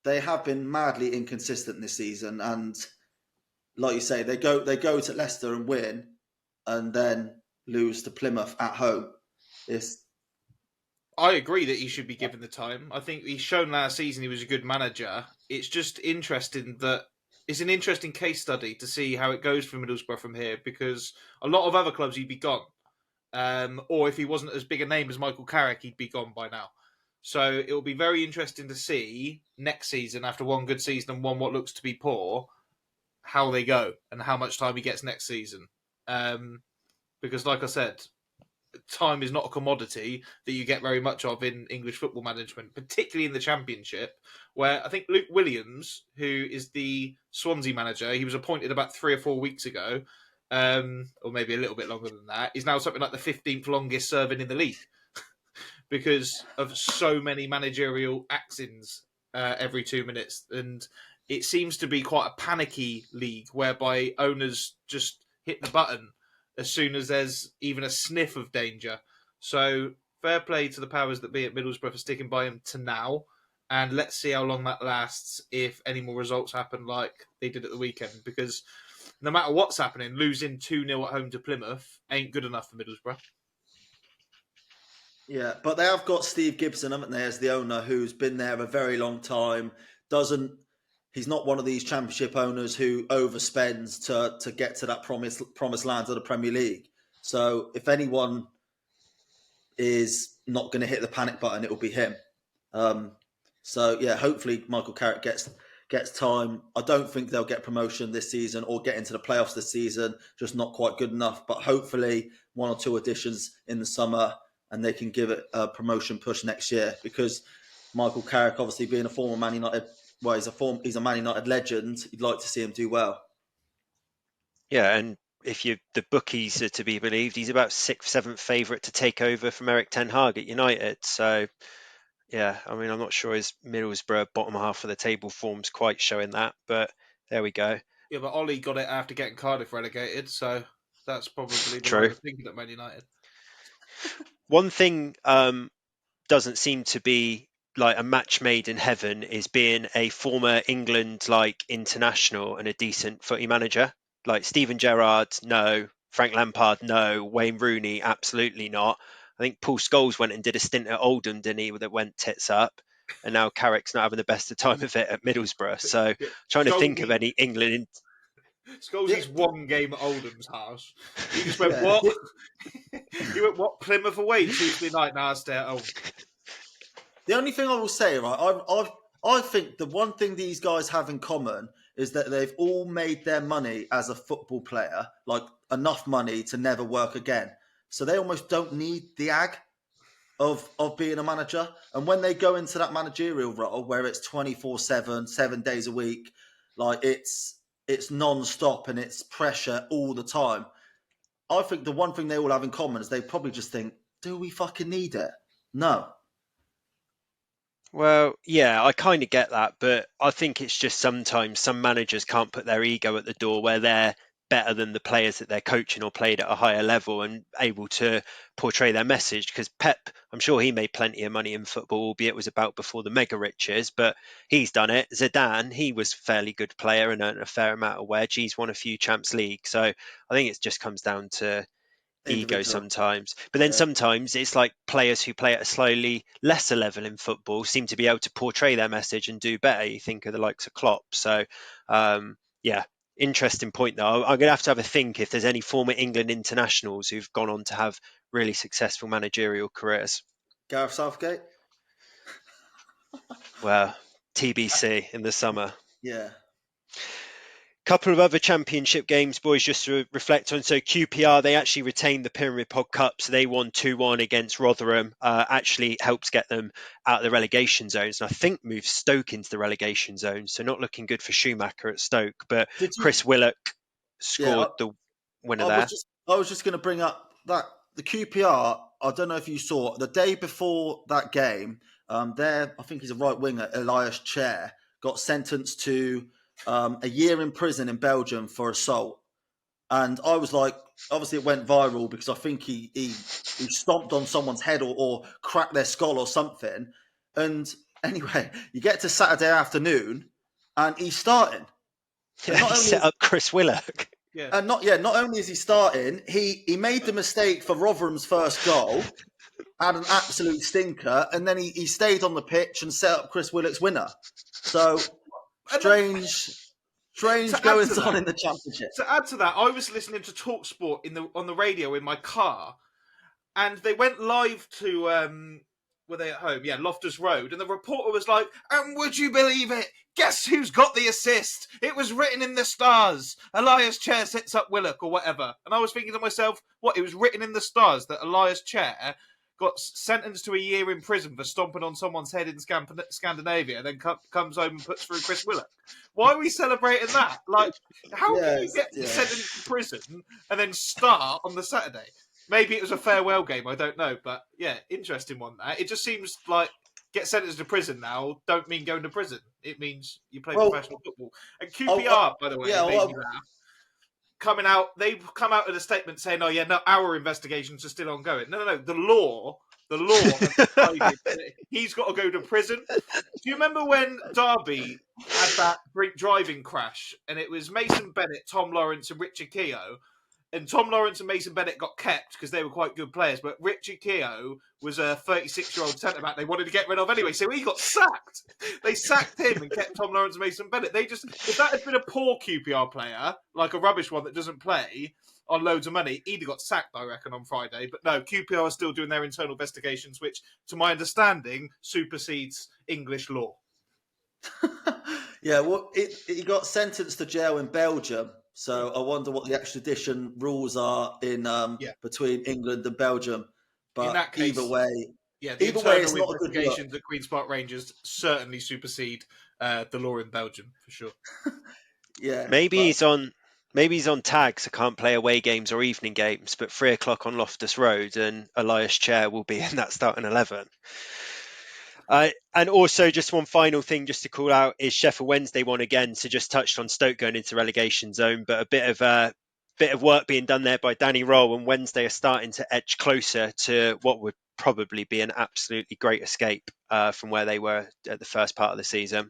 they have been madly inconsistent this season, and like you say, they go to Leicester and win, and then lose to Plymouth at home. I agree that he should be given the time. I think he's shown last season he was a good manager. It's just interesting that it's an interesting case study to see how it goes for Middlesbrough from here, because a lot of other clubs he'd be gone. Or if he wasn't as big a name as Michael Carrick, he'd be gone by now. So it will be very interesting to see next season, after one good season and one what looks to be poor, how they go and how much time he gets next season. Because like I said, time is not a commodity that you get very much of in English football management, particularly in the Championship, where I think Luke Williams, who is the Swansea manager, he was appointed about 3 or 4 weeks ago, or maybe a little bit longer than that. He's now something like the 15th longest serving in the league because of so many managerial axings every 2 minutes. And it seems to be quite a panicky league whereby owners just hit the button as soon as there's even a sniff of danger. So fair play to the powers that be at Middlesbrough for sticking by him to now. And let's see how long that lasts if any more results happen like they did at the weekend. Because no matter what's happening, losing 2-0 at home to Plymouth ain't good enough for Middlesbrough. Yeah, but they have got Steve Gibson, haven't they, as the owner, who's been there a very long time. He's not one of these Championship owners who overspends to get to that promised land of the Premier League. So if anyone is not going to hit the panic button, it will be him. So yeah, hopefully Michael Carrick gets time. I don't think they'll get promotion this season or get into the playoffs this season. Just not quite good enough. But hopefully 1 or 2 additions in the summer, and they can give it a promotion push next year. Because Michael Carrick, obviously being a former Man United. Well, he's a Man United legend. You'd like to see him do well. Yeah, and if the bookies are to be believed, he's about 6th, 7th favourite to take over from Eric Ten Hag at United. So, yeah, I mean, I'm not sure his Middlesbrough bottom half of the table form's quite showing that, but there we go. Yeah, but Ollie got it after getting Cardiff relegated, so that's probably the True. way of thinking at Man United. One thing doesn't seem to be like a match made in heaven is being a former England like international and a decent footy manager. Like Steven Gerrard, no. Frank Lampard, no. Wayne Rooney, absolutely not. I think Paul Scholes went and did a stint at Oldham, didn't he, that went tits up. And now Carrick's not having the best of time of it at Middlesbrough. So trying to think of any England. Scholes' 1 game at Oldham's house. He just went, what? He went, what? Plymouth away Tuesday night? Nah, stay at home. The only thing I will say, right, I think the one thing these guys have in common is that they've all made their money as a football player, like enough money to never work again. So they almost don't need the ag of being a manager. And when they go into that managerial role where it's 24/7, 7 days a week, like it's it's non-stop and it's pressure all the time. I think the one thing they all have in common is they probably just think, do we fucking need it? No. Well, yeah, I kind of get that, but I think it's just sometimes some managers can't put their ego at the door where they're better than the players that they're coaching or played at a higher level and able to portray their message. Because Pep, I'm sure he made plenty of money in football, albeit it was about before the mega riches, but he's done it. Zidane, he was a fairly good player and earned a fair amount of wedge. He's won a few Champs League. So I think it just comes down to ego Individual. sometimes. But then Yeah. sometimes it's like players who play at a slightly lesser level in football seem to be able to portray their message and do better. You think of the likes of Klopp. So, yeah, interesting point though. I'm going to have a think if there's any former England internationals who've gone on to have really successful managerial careers. Gareth Southgate? Well, TBC in the summer. Yeah. Couple of other championship games, boys, just to reflect on. So QPR, they actually retained the Pyramid Pod Cup, so they won 2-1 against Rotherham. Actually helps get them out of the relegation zones, and I think moves Stoke into the relegation zone. So not looking good for Schumacher at Stoke, but Did you? Chris Willock Yeah. scored the winner I there. was just going to bring up that the QPR. I don't know if you saw the day before that game. I think he's a right winger, Elias Chair, got sentenced to a year in prison in Belgium for assault. And I was like, obviously it went viral because I think he stomped on someone's head or cracked their skull or something. And anyway, you get to Saturday afternoon and he's starting. Yeah, he set up Chris Willock. Yeah. And not only is he starting, he made the mistake for Rotherham's first goal, had an absolute stinker, and then he stayed on the pitch and set up Chris Willock's winner. So strange goings on in the championship. To add to that, I was listening to TalkSport on the radio in my car, and they went live to were they at home? Yeah, Loftus Road, and the reporter was like, "And would you believe it? Guess who's got the assist? It was written in the stars. Elias Chair sets up Willock or whatever." And I was thinking to myself, what? It was written in the stars that Elias Chair got sentenced to a year in prison for stomping on someone's head in Scandinavia, then comes home and puts through Chris Willock. Why are we celebrating that? Like, how can you get sentenced to prison and then start on the Saturday? Maybe it was a farewell game, I don't know. But yeah, interesting one there. It just seems like get sentenced to prison now don't mean going to prison. It means you play professional football. And QPR, by the way, made me laugh. They've come out with a statement saying, "Oh yeah, no, our investigations are still ongoing." No. The law has decided that he's got to go to prison. Do you remember when Derby had that drink driving crash, and it was Mason Bennett, Tom Lawrence, and Richard Keogh? And Tom Lawrence and Mason Bennett got kept because they were quite good players, but Richard Keogh was a 36-year-old centre-back they wanted to get rid of anyway, so he got sacked. They sacked him and kept Tom Lawrence and Mason Bennett. If that had been a poor QPR player, like a rubbish one that doesn't play on loads of money, he'd have got sacked, I reckon, on Friday. But no, QPR are still doing their internal investigations, which, to my understanding, supersedes English law. Yeah, well, he got sentenced to jail in Belgium. So I wonder what the extradition rules are in between England and Belgium. But in that case, either way, the internal investigations at Queen's Park Rangers certainly supersede the law in Belgium for sure. Yeah, maybe he's on tag, so can't play away games or evening games. But 3:00 on Loftus Road, and Elias Chair will be in that starting 11. And also, just one final thing just to call out is Sheffield Wednesday won again. So just touched on Stoke going into relegation zone, but a bit of work being done there by Danny Roll, and Wednesday are starting to edge closer to what would probably be an absolutely great escape from where they were at the first part of the season.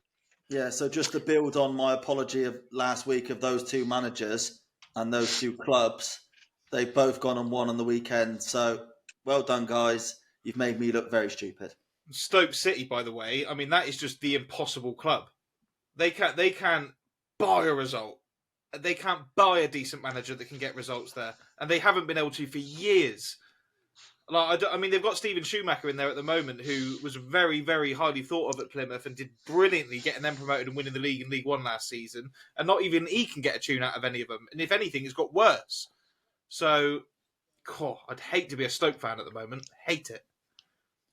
Yeah, so just to build on my apology of last week of those two managers and those two clubs, they've both gone and won on the weekend. So well done, guys. You've made me look very stupid. Stoke City, by the way, I mean, that is just the impossible club. They can't buy a result. They can't buy a decent manager that can get results there. And they haven't been able to for years. I mean, they've got Steven Schumacher in there at the moment, who was very, very highly thought of at Plymouth and did brilliantly getting them promoted and winning the league in League One last season. And not even he can get a tune out of any of them. And if anything, it's got worse. So, I'd hate to be a Stoke fan at the moment. Hate it.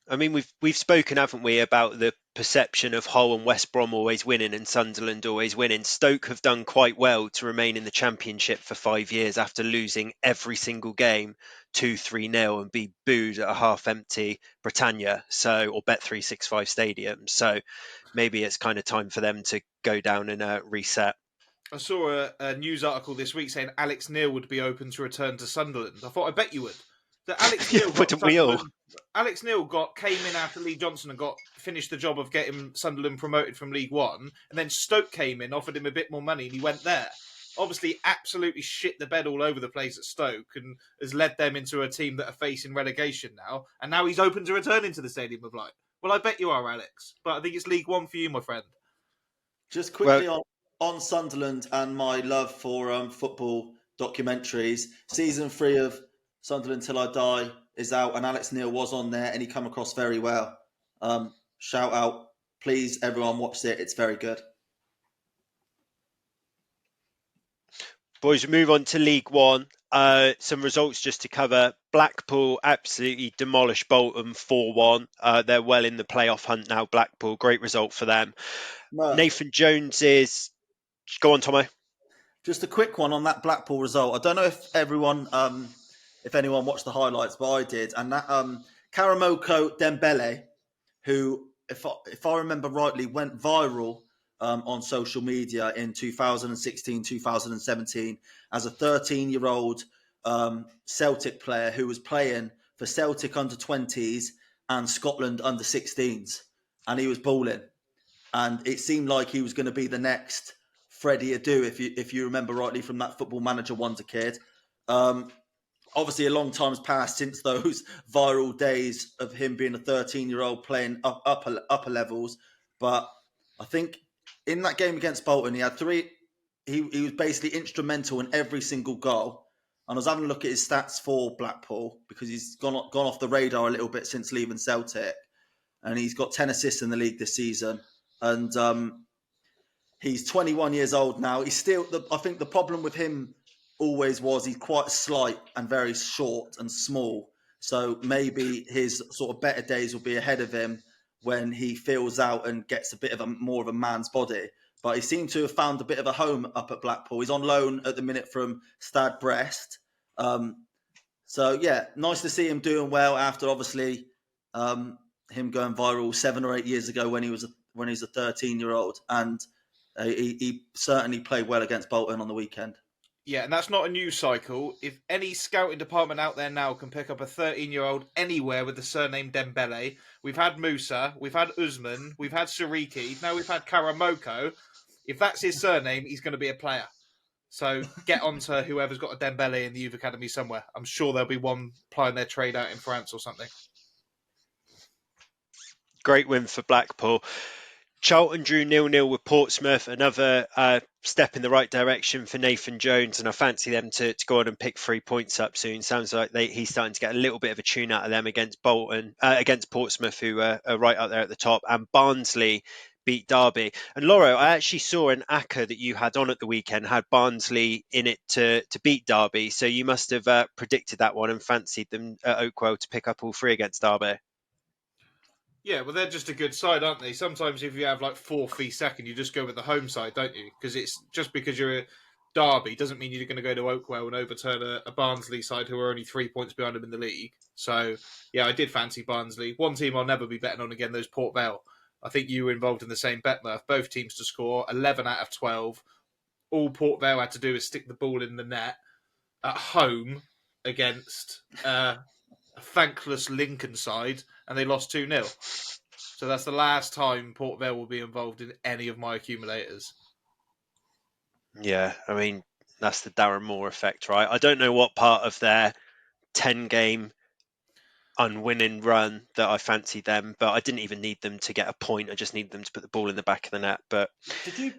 I mean, we've spoken, haven't we, about the perception of Hull and West Brom always winning and Sunderland always winning. Stoke have done quite well to remain in the Championship for 5 years after losing every single game 2-3-0 and be booed at a half-empty Britannia, or Bet365 Stadium. So maybe it's kind of time for them to go down and reset. I saw a news article this week saying Alex Neil would be open to return to Sunderland. I thought, I bet you would. That Alex Neil got Wouldn't we all? Alex Neil came in after Lee Johnson and finished the job of getting Sunderland promoted from League One, and then Stoke came in, offered him a bit more money, and he went there. Obviously, absolutely shit the bed all over the place at Stoke, and has led them into a team that are facing relegation now. And now he's open to returning to the Stadium of Light. Well, I bet you are, Alex, but I think it's League One for you, my friend. Just quickly on Sunderland and my love for football documentaries. Season 3 of Sunderland Till I Die is out, and Alex Neil was on there, and he come across very well. Shout out, please, everyone watch it. It's very good. Boys, we move on to League One. Some results just to cover. Blackpool absolutely demolished Bolton 4-1. They're well in the playoff hunt now, Blackpool. Great result for them. Nathan Jones is... Go on, Tomo. Just a quick one on that Blackpool result. I don't know if anyone watched the highlights, but I did. And that Karamoko Dembele, who, if I remember rightly, went viral on social media in 2016, 2017 as a 13-year-old Celtic player who was playing for Celtic under-20s and Scotland under-16s. And he was balling. And it seemed like he was going to be the next Freddie Adu, if you remember rightly from that Football Manager wonder kid. Obviously, a long time's passed since those viral days of him being a 13-year-old playing upper levels. But I think in that game against Bolton, he had three. He was basically instrumental in every single goal. And I was having a look at his stats for Blackpool because he's gone off the radar a little bit since leaving Celtic, and he's got 10 assists in the league this season. And he's 21 years old now. He's still. I think the problem with him always was he's quite slight and very short and small. So maybe his sort of better days will be ahead of him when he fills out and gets a bit of more of a man's body. But he seemed to have found a bit of a home up at Blackpool. He's on loan at the minute from Stade Brest. So yeah, nice to see him doing well after obviously him going viral 7 or 8 years ago when he was a 13-year-old, and he certainly played well against Bolton on the weekend. Yeah, and that's not a news cycle. If any scouting department out there now can pick up a 13-year-old anywhere with the surname Dembele, we've had Musa, we've had Usman, we've had Siriki, now we've had Karamoko. If that's his surname, he's going to be a player. So get on to whoever's got a Dembele in the youth academy somewhere. I'm sure there'll be one plying their trade out in France or something. Great win for Blackpool. Charlton drew 0-0 with Portsmouth, another step in the right direction for Nathan Jones, and I fancy them to go on and pick 3 points up soon. Sounds like he's starting to get a little bit of a tune out of them against Portsmouth, who are right up there at the top, and Barnsley beat Derby. And Lauro, I actually saw an ACCA that you had on at the weekend had Barnsley in it to beat Derby, so you must have predicted that one and fancied them at Oakwell to pick up all 3 against Derby. Yeah, well, they're just a good side, aren't they? Sometimes if you have like 4th v second, you just go with the home side, don't you? Because it's just because you're a Derby doesn't mean you're going to go to Oakwell and overturn a Barnsley side who are only 3 points behind them in the league. So, yeah, I did fancy Barnsley. One team I'll never be betting on again, those Port Vale. I think you were involved in the same bet, Murph. Both teams to score, 11 out of 12. All Port Vale had to do is stick the ball in the net at home against a thankless Lincoln side, and they lost 2-0. So that's the last time Port Vale will be involved in any of my accumulators. Yeah, I mean, that's the Darren Moore effect, right? I don't know what part of their 10-game unwinning run that I fancied them, but I didn't even need them to get a point. I just need them to put the ball in the back of the net. But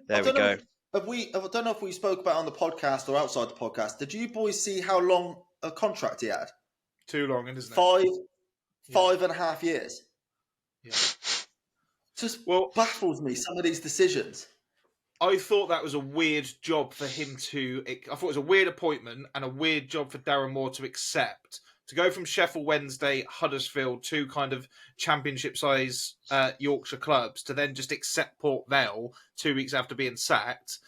there we go. I don't know if we spoke about it on the podcast or outside the podcast. Did you boys see how long a contract he had? Too long, isn't it? 5.5 years. Yeah. Just baffles me, some of these decisions. I thought that was a weird job for him to... I thought it was a weird appointment and a weird job for Darren Moore to accept to go from Sheffield Wednesday, Huddersfield, two kind of championship-size Yorkshire clubs, to then just accept Port Vale 2 weeks after being sacked,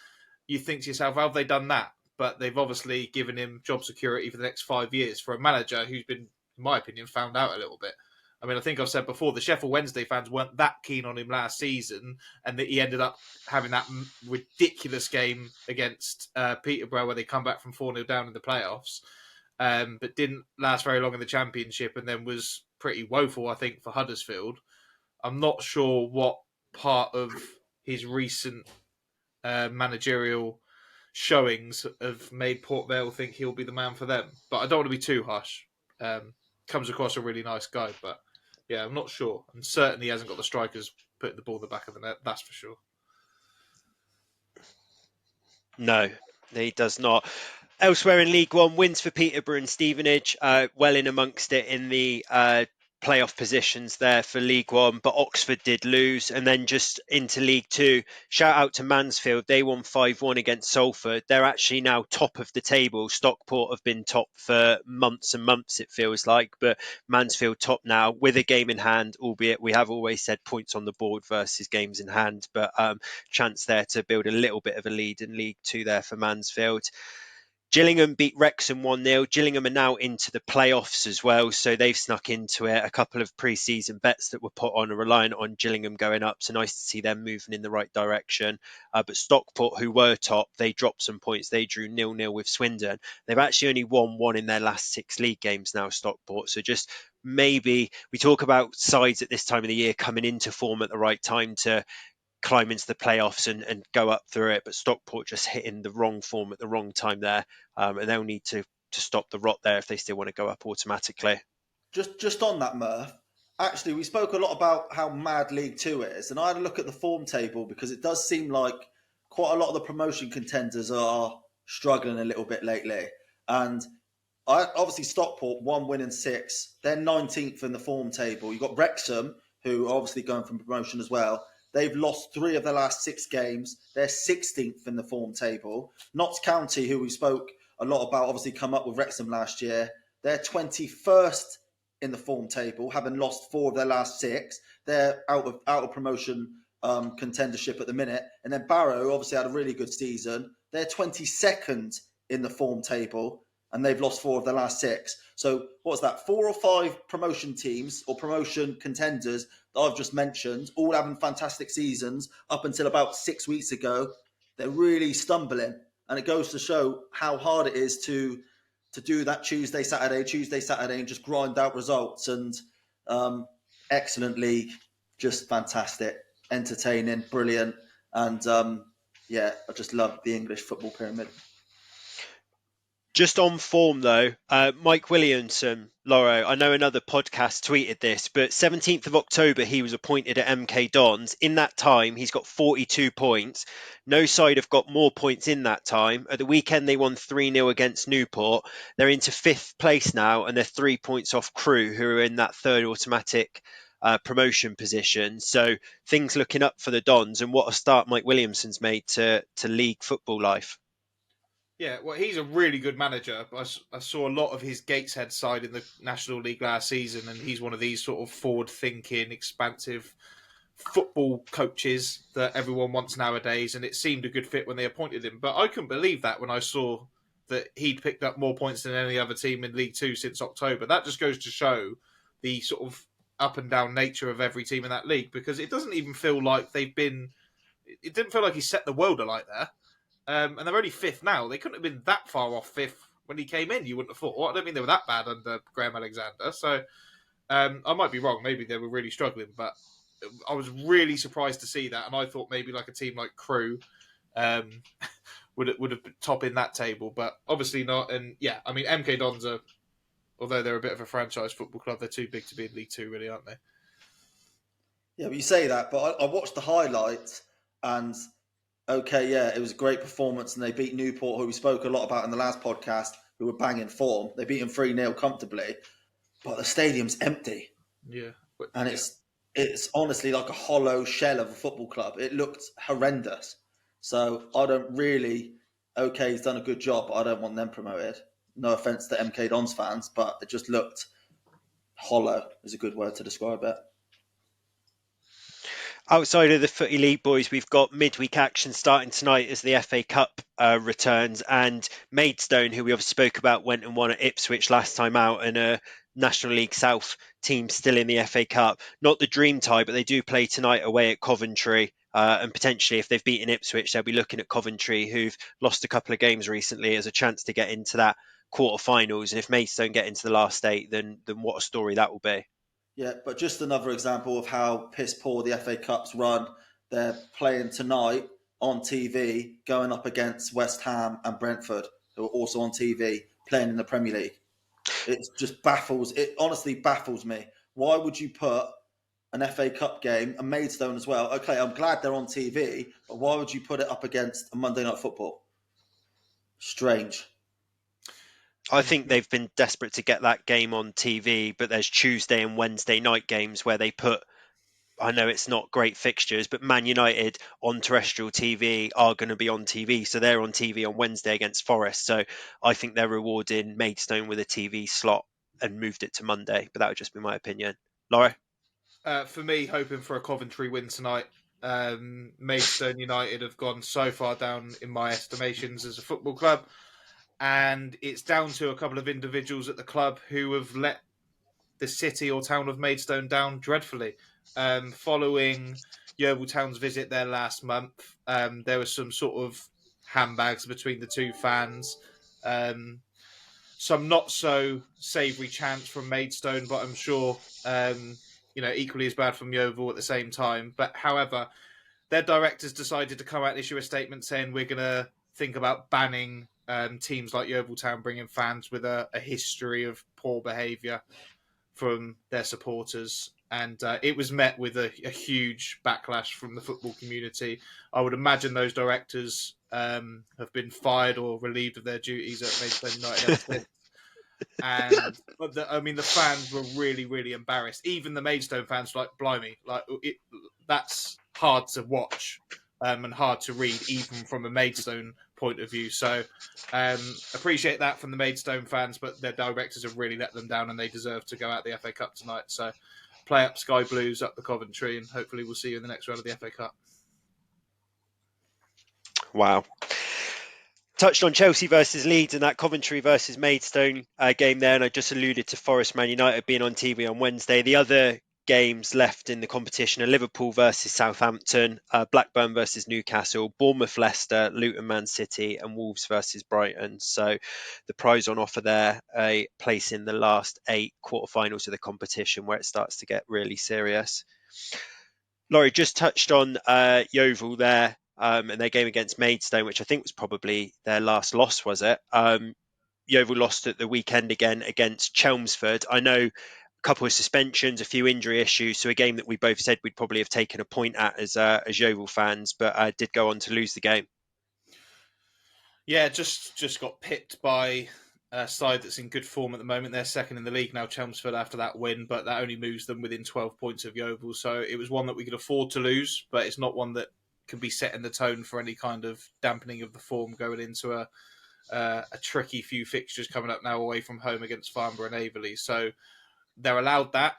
you think to yourself, how have they done that? But they've obviously given him job security for the next 5 years for a manager who's been, in my opinion, found out a little bit. I mean, I think I've said before, the Sheffield Wednesday fans weren't that keen on him last season, and that he ended up having that ridiculous game against Peterborough where they come back from 4-0 down in the playoffs, but didn't last very long in the Championship and then was pretty woeful, I think, for Huddersfield. I'm not sure what part of his recent managerial showings have made Port Vale think he'll be the man for them, but I don't want to be too harsh. Comes across a really nice guy, but yeah, I'm not sure. And certainly hasn't got the strikers putting the ball in the back of the net, that's for sure. No, he does not. Elsewhere in League One, wins for Peterborough and Stevenage, well in amongst it in the playoff positions there for League One, but Oxford did lose. And then just into League Two, shout out to Mansfield. They won 5-1 against Salford. They're actually now top of the table. Stockport have been top for months and months, it feels like, but Mansfield top now with a game in hand, albeit we have always said points on the board versus games in hand, but chance there to build a little bit of a lead in League Two there for Mansfield. Gillingham beat Wrexham 1-0. Gillingham are now into the playoffs as well, so they've snuck into it. A couple of pre-season bets that were put on are reliant on Gillingham going up, so nice to see them moving in the right direction. But Stockport, who were top, they dropped some points. They drew 0-0 with Swindon. They've actually only won one in their last 6 league games now, Stockport, so just maybe we talk about sides at this time of the year coming into form at the right time to climb into the playoffs and go up through it, but Stockport just hitting the wrong form at the wrong time there, and they'll need to stop the rot there if they still want to go up automatically. Just on that, Murph, actually, we spoke a lot about how mad League Two is, and I had a look at the form table because it does seem like quite a lot of the promotion contenders are struggling a little bit lately. And obviously, Stockport, 1 win and 6, they're 19th in the form table. You've got Wrexham, who are obviously going from promotion as well. They've lost 3 of their last 6 games. They're 16th in the form table. Notts County, who we spoke a lot about, obviously come up with Wrexham last year. They're 21st in the form table, having lost 4 of their last 6. They're out of promotion contendership at the minute. And then Barrow obviously had a really good season. They're 22nd in the form table, and they've lost 4 of their last 6. So what's that? 4 or 5 promotion teams or promotion contenders that I've just mentioned, all having fantastic seasons up until about 6 weeks ago. They're really stumbling, and it goes to show how hard it is to do that Tuesday, Saturday, and just grind out results. And excellent league, just fantastic, entertaining, brilliant, and I just love the English football pyramid. Just on form though, Mike Williamson, Lauro, I know another podcast tweeted this, but 17th of October he was appointed at MK Dons. In that time, he's got 42 points. No side have got more points in that time. At the weekend, they won 3-0 against Newport. They're into 5th place now, and they're 3 points off Crewe, who are in that 3rd automatic promotion position. So things looking up for the Dons, and what a start Mike Williamson's made to league football life. Yeah, well, he's a really good manager. I saw a lot of his Gateshead side in the National League last season, and he's one of these sort of forward-thinking, expansive football coaches that everyone wants nowadays, and it seemed a good fit when they appointed him. But I couldn't believe that when I saw that he'd picked up more points than any other team in League Two since October. That just goes to show the sort of up and down nature of every team in that league, because it doesn't even feel like they've been... It didn't feel like he set the world alight there. And they're only 5th now. They couldn't have been that far off 5th when he came in, you wouldn't have thought. I don't mean they were that bad under Graham Alexander. So I might be wrong. Maybe they were really struggling. But I was really surprised to see that. And I thought maybe like a team like Crewe would have been top in that table. But obviously not. And yeah, I mean, MK Dons are, although they're a bit of a franchise football club, they're too big to be in League Two, really, aren't they? Yeah, but you say that. But I watched the highlights and... Okay, yeah, it was a great performance, and they beat Newport, who we spoke a lot about in the last podcast, who were banging form. They beat them 3-0 comfortably, but the stadium's empty. Yeah. And it's honestly like a hollow shell of a football club. It looked horrendous. So I don't really... Okay, he's done a good job, but I don't want them promoted. No offence to MK Dons fans, but it just looked hollow, is a good word to describe it. Outside of the Footy League boys, we've got midweek action starting tonight as the FA Cup returns, and Maidstone, who we obviously spoke about, went and won at Ipswich last time out, and a National League South team still in the FA Cup. Not the dream tie, but they do play tonight away at Coventry, and potentially if they've beaten Ipswich, they'll be looking at Coventry, who've lost a couple of games recently, as a chance to get into that quarterfinals. And if Maidstone get into the last eight, then what a story that will be. Yeah, but just another example of how piss poor the FA Cup's run. They're playing tonight on TV, going up against West Ham and Brentford, who are also on TV, playing in the Premier League. It just baffles, it honestly baffles me. Why would you put an FA Cup game, a Maidstone as well? Okay, I'm glad they're on TV, but why would you put it up against a Monday Night Football? Strange. I think they've been desperate to get that game on TV, but there's Tuesday and Wednesday night games where they put, I know it's not great fixtures, but Man United on terrestrial TV are going to be on TV. So they're on TV on Wednesday against Forest. So I think they're rewarding Maidstone with a TV slot and moved it to Monday. But that would just be my opinion. Laura? For me, hoping for a Coventry win tonight. Maidstone United have gone so far down in my estimations as a football club, and it's down to a couple of individuals at the club who have let the city or town of Maidstone down dreadfully. Following Yeovil Town's visit there last month, there was some sort of handbags between the two fans. Some not so savoury chants from Maidstone, but I'm sure equally as bad from Yeovil at the same time. But however, their directors decided to come out and issue a statement saying we're going to think about banning teams like Yeovil Town bringing fans with a history of poor behaviour from their supporters. And it was met with a huge backlash from the football community. I would imagine those directors have been fired or relieved of their duties at Maidstone United ever since. And the fans were really, really embarrassed. Even the Maidstone fans were like, blimey, that's hard to watch and hard to read, even from a Maidstone point of view. So appreciate that from the Maidstone fans, but their directors have really let them down, and they deserve to go out the FA Cup tonight. So play up Sky Blues, up the Coventry, and hopefully we'll see you in the next round of the FA Cup. Wow. Touched on Chelsea versus Leeds and that Coventry versus Maidstone game there, and I just alluded to Forest Man United being on TV on Wednesday. The other games left in the competition are Liverpool versus Southampton, Blackburn versus Newcastle, Bournemouth Leicester, Luton Man City, and Wolves versus Brighton. So the prize on offer there, a place in the last 8 quarterfinals of the competition where it starts to get really serious. Laurie just touched on Yeovil there. And their game against Maidstone, which I think was probably their last loss, was it? Yeovil lost at the weekend again against Chelmsford. I know a couple of suspensions, a few injury issues, so a game that we both said we'd probably have taken a point at as Yeovil fans, but did go on to lose the game. Yeah, just got pipped by a side that's in good form at the moment. They're second in the league now, Chelmsford, after that win, but that only moves them within 12 points of Yeovil. So it was one that we could afford to lose, but it's not one that can be setting the tone for any kind of dampening of the form going into a tricky few fixtures coming up now away from home against Farnborough and Averley. So they're allowed that.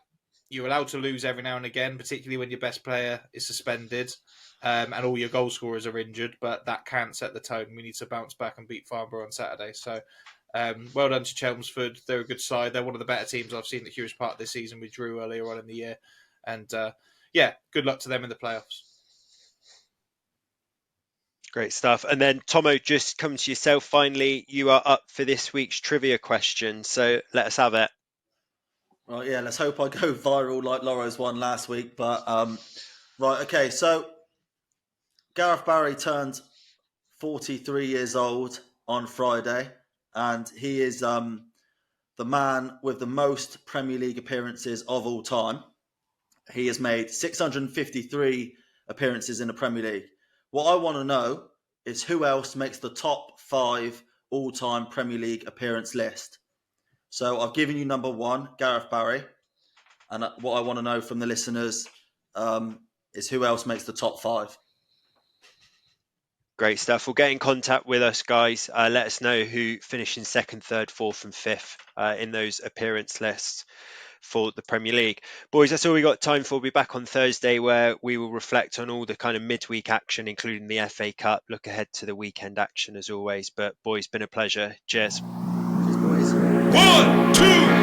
You're allowed to lose every now and again, particularly when your best player is suspended and all your goal scorers are injured, but that can't set the tone. We need to bounce back and beat Farnborough on Saturday. So well done to Chelmsford. They're a good side. They're one of the better teams I've seen at Hughes Park this season. We drew earlier on in the year. And good luck to them in the playoffs. Great stuff. And then, Tomo, just come to yourself finally. You are up for this week's trivia question, so let us have it. Right, yeah, let's hope I go viral like Laura's one last week. But, right, okay, so Gareth Barry turned 43 years old on Friday, and he is the man with the most Premier League appearances of all time. He has made 653 appearances in the Premier League. What I want to know is who else makes the top 5 all-time Premier League appearance list. So I've given you number 1, Gareth Barry. And what I want to know from the listeners is who else makes the top 5. Great stuff. Well, get in contact with us, guys. Let us know who finished in second, third, fourth, and fifth in those appearance lists for the Premier League. Boys, that's all we got time for. We'll be back on Thursday, where we will reflect on all the kind of midweek action, including the FA Cup. Look ahead to the weekend action as always. But boys, been a pleasure. Cheers. Cheers, boys. 1, 2,